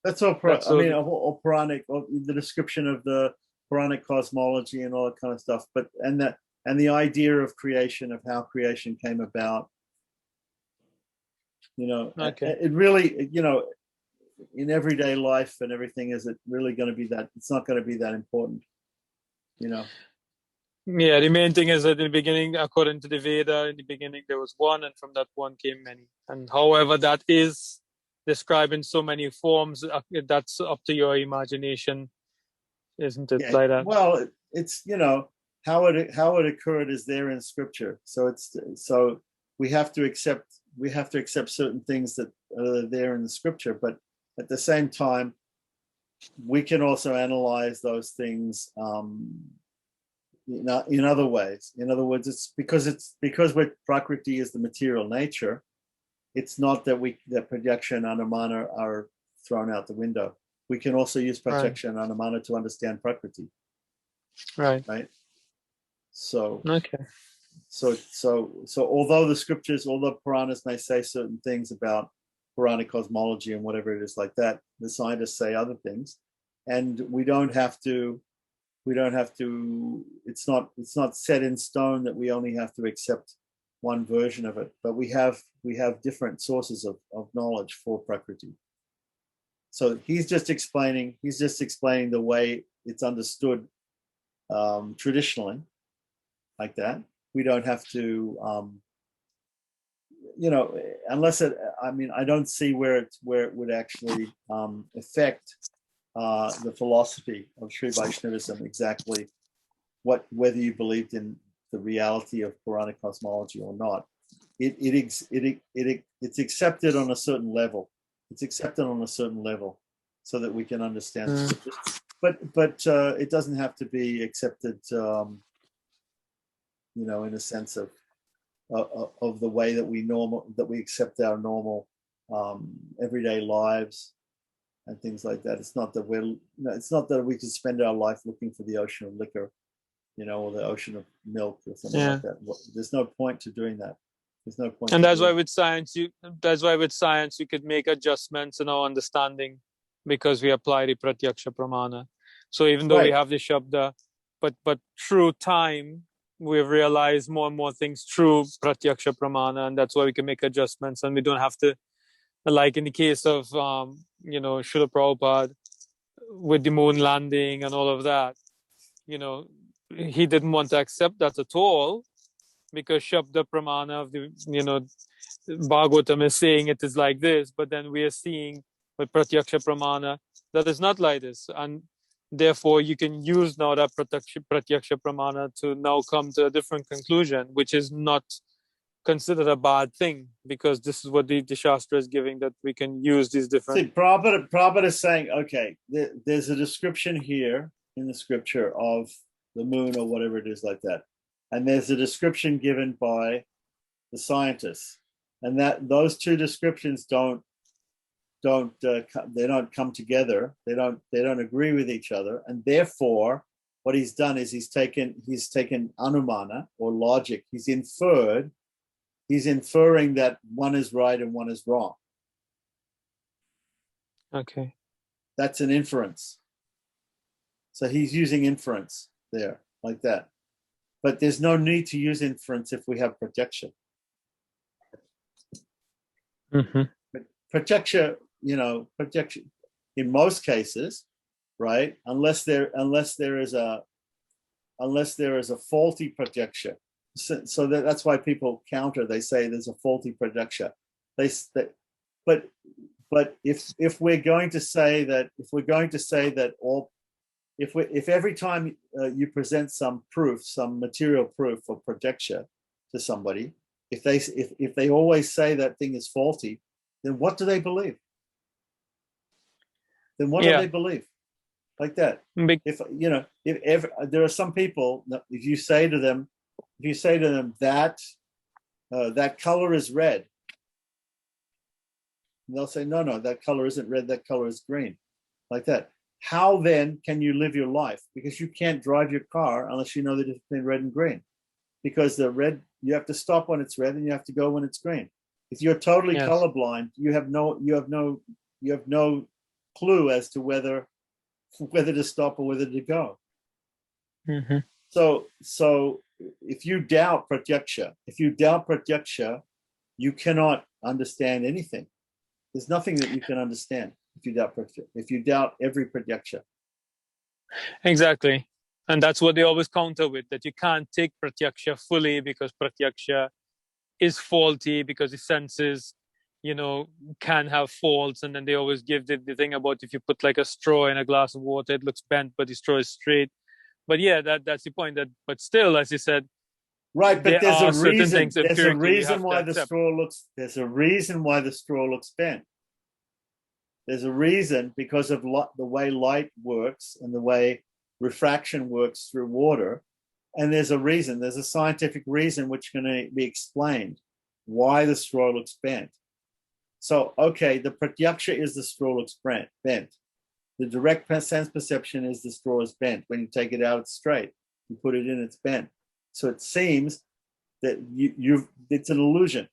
[SPEAKER 1] That's all. All Puranic. The description of the Puranic cosmology and all that kind of stuff. But and the idea of creation, of how creation came about.
[SPEAKER 3] Okay.
[SPEAKER 1] It really, in everyday life and everything, is it really going to be that? It's not going to be that important.
[SPEAKER 3] Yeah, the main thing is that in the beginning, according to the Veda, in the beginning there was one, and from that one came many. And however that is described in so many forms, that's up to your imagination, isn't it?
[SPEAKER 1] Yeah.
[SPEAKER 3] Like that.
[SPEAKER 1] Well, it's how it occurred is there in scripture. So we have to accept certain things that are there in the scripture, but at the same time, we can also analyze those things in other ways. In other words, it's because Prakriti is the material nature. It's not that that projection and Anumana are thrown out the window. We can also use projection and Anumana to understand Prakriti.
[SPEAKER 3] Right.
[SPEAKER 1] So
[SPEAKER 3] okay.
[SPEAKER 1] So although the scriptures, although Puranas may say certain things about Puranic cosmology and whatever it is like that, the scientists say other things, and we don't have to. It's not set in stone that we only have to accept one version of it, but we have different sources of knowledge for Prakriti. So he's just explaining the way it's understood traditionally, like that. We don't have to, unless it. I mean, I don't see where it would actually affect the philosophy of Sri Vaishnavism exactly, whether you believed in the reality of Puranic cosmology or not. It's accepted on a certain level. It's accepted on a certain level, so that we can understand the scriptures. But it doesn't have to be accepted. In a sense of the way that we accept our normal everyday lives and things like that. It's not that we can spend our life looking for the ocean of liquor, or the ocean of milk or something like that. There's no point to doing that. There's no point.
[SPEAKER 3] And that's why with science you could make adjustments in our understanding because we apply the Pratyaksha Pramana. So even though we have the Shabda, but through time we've realized more and more things through Pratyaksha Pramana, and that's why we can make adjustments, and we don't have to, like in the case of Srila Prabhupada with the moon landing and all of that, he didn't want to accept that at all, because Shabda Pramana of the Bhagavatam is saying it is like this, but then we are seeing with Pratyaksha Pramana that is not like this, and therefore you can use now that Pratyaksha Pramana to now come to a different conclusion, which is not considered a bad thing, because this is what the Shastra is giving, that we can use these different...
[SPEAKER 1] See, Prabhupada is saying, okay, there's a description here in the scripture of the moon or whatever it is like that. And there's a description given by the scientists. And that those two descriptions don't come together. They don't agree with each other. And therefore, what he's done is he's taken Anumana or logic. He's inferring that one is right and one is wrong.
[SPEAKER 3] Okay.
[SPEAKER 1] That's an inference. So he's using inference there, like that. But there's no need to use inference if we have projection.
[SPEAKER 3] Mm-hmm.
[SPEAKER 1] But projection in most cases, right? Unless there is a faulty projection. So that's why people counter. They say there's a faulty projection. But if we're going to say that if every time you present some proof, some material proof for projection to somebody, if they always say that thing is faulty, then what do they believe? Then what do they believe? Like that. If there are some people, if you say to them that that color is red, and they'll say, no, that color isn't red, that color is green, like that. How then can you live your life? Because you can't drive your car unless you know the difference between red and green. Because the red, you have to stop when it's red and you have to go when it's green. If you're totally colorblind, you have no clue as to whether to stop or whether to go.
[SPEAKER 3] Mm-hmm.
[SPEAKER 1] So if you doubt pratyaksha, you cannot understand anything. There's nothing that you can understand if you doubt pratyaksha. If you doubt every pratyaksha.
[SPEAKER 3] Exactly. And that's what they always counter with, that you can't take pratyaksha fully because pratyaksha is faulty, because the senses, can have faults. And then they always give the thing about if you put like a straw in a glass of water, it looks bent, but the straw is straight. But yeah, that's the point. But still, as you said,
[SPEAKER 1] right. But there's a reason. There's a reason why the straw looks. There's a reason why the straw looks bent. There's a reason because of the way light works and the way refraction works through water. And there's a reason. There's a scientific reason which can be explained why the straw looks bent. So, okay, the pratyaksha is the straw looks bent. The direct sense perception is the straw is bent. When you take it out, it's straight. You put it in, it's bent. So it seems that it's an illusion.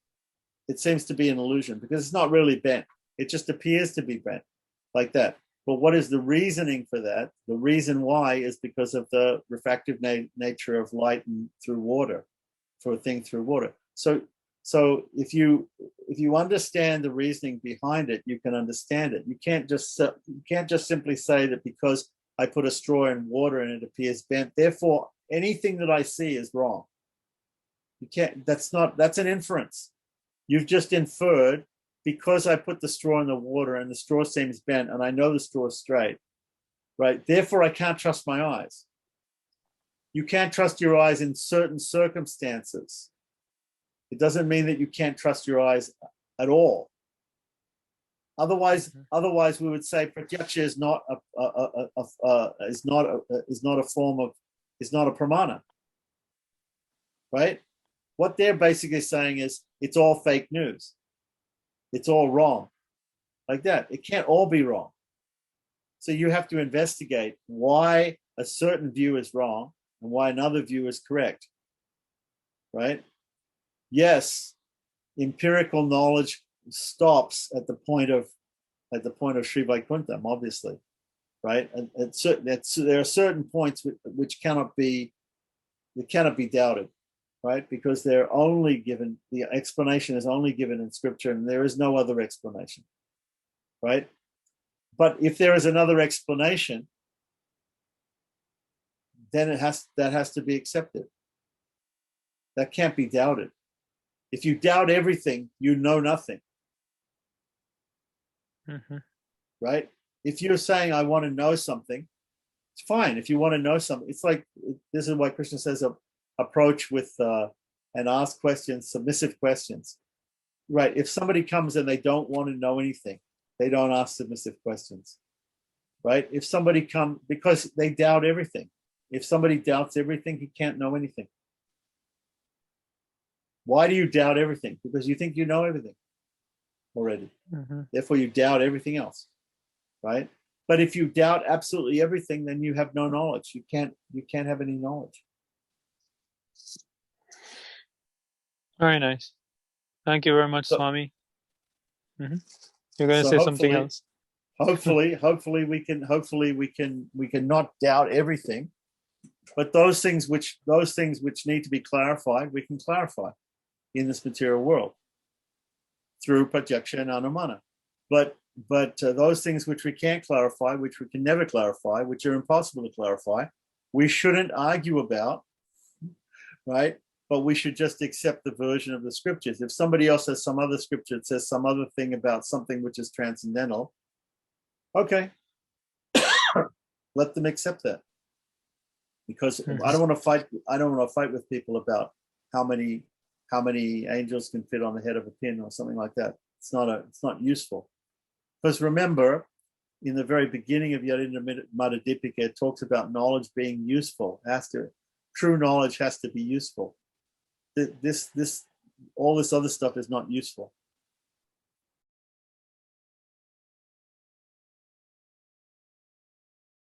[SPEAKER 1] It seems to be an illusion because it's not really bent. It just appears to be bent like that. But what is the reasoning for that? The reason why is because of the refractive nature of light through water, for a thing through water. So if you understand the reasoning behind it, you can understand it. You can't just simply say that because I put a straw in water and it appears bent, therefore anything that I see is wrong. You can't. That's an inference. You've just inferred because I put the straw in the water and the straw seems bent and I know the straw is straight, right? Therefore, I can't trust my eyes. You can't trust your eyes in certain circumstances. It doesn't mean that you can't trust your eyes at all. Otherwise, we would say pratyaksha is not a pramana, right? What they're basically saying is it's all fake news. It's all wrong, like that. It can't all be wrong. So you have to investigate why a certain view is wrong and why another view is correct, right? Yes, empirical knowledge stops at the point of Sri Vaikuntham, obviously, right? And there are certain points which cannot be doubted, right? Because they're only given, the explanation is only given in scripture and there is no other explanation, right? But if there is another explanation, then that has to be accepted. That can't be doubted. If you doubt everything, you know nothing. Right? If you're saying, I want to know something, it's fine. If you want to know something, it's like, this is why Krishna says, approach with and ask questions, submissive questions. Right? If somebody comes and they don't want to know anything, they don't ask submissive questions. Right? If somebody comes because they doubt everything. If somebody doubts everything, he can't know anything. Why do you doubt everything? Because you think you know everything already. Therefore, you doubt everything else, right? But if you doubt absolutely everything, then you have no knowledge. You can't have any knowledge.
[SPEAKER 3] Very nice. Thank you very much, Swami. You're going to say something else.
[SPEAKER 1] Hopefully we can not doubt everything, but those things which need to be clarified, we can clarify in this material world through pratyaksha and anumana. But those things which we can't clarify, which we can never clarify, which are impossible to clarify, we shouldn't argue about, right? But we should just accept the version of the scriptures. If somebody else has some other scripture that says some other thing about something which is transcendental, okay, let them accept that. Because I don't want to fight with people about how many angels can fit on the head of a pin or something like that. It's not useful. Because remember, in the very beginning of Yatindramata Dipika, it talks about knowledge being useful. True knowledge has to be useful. All this other stuff is not useful.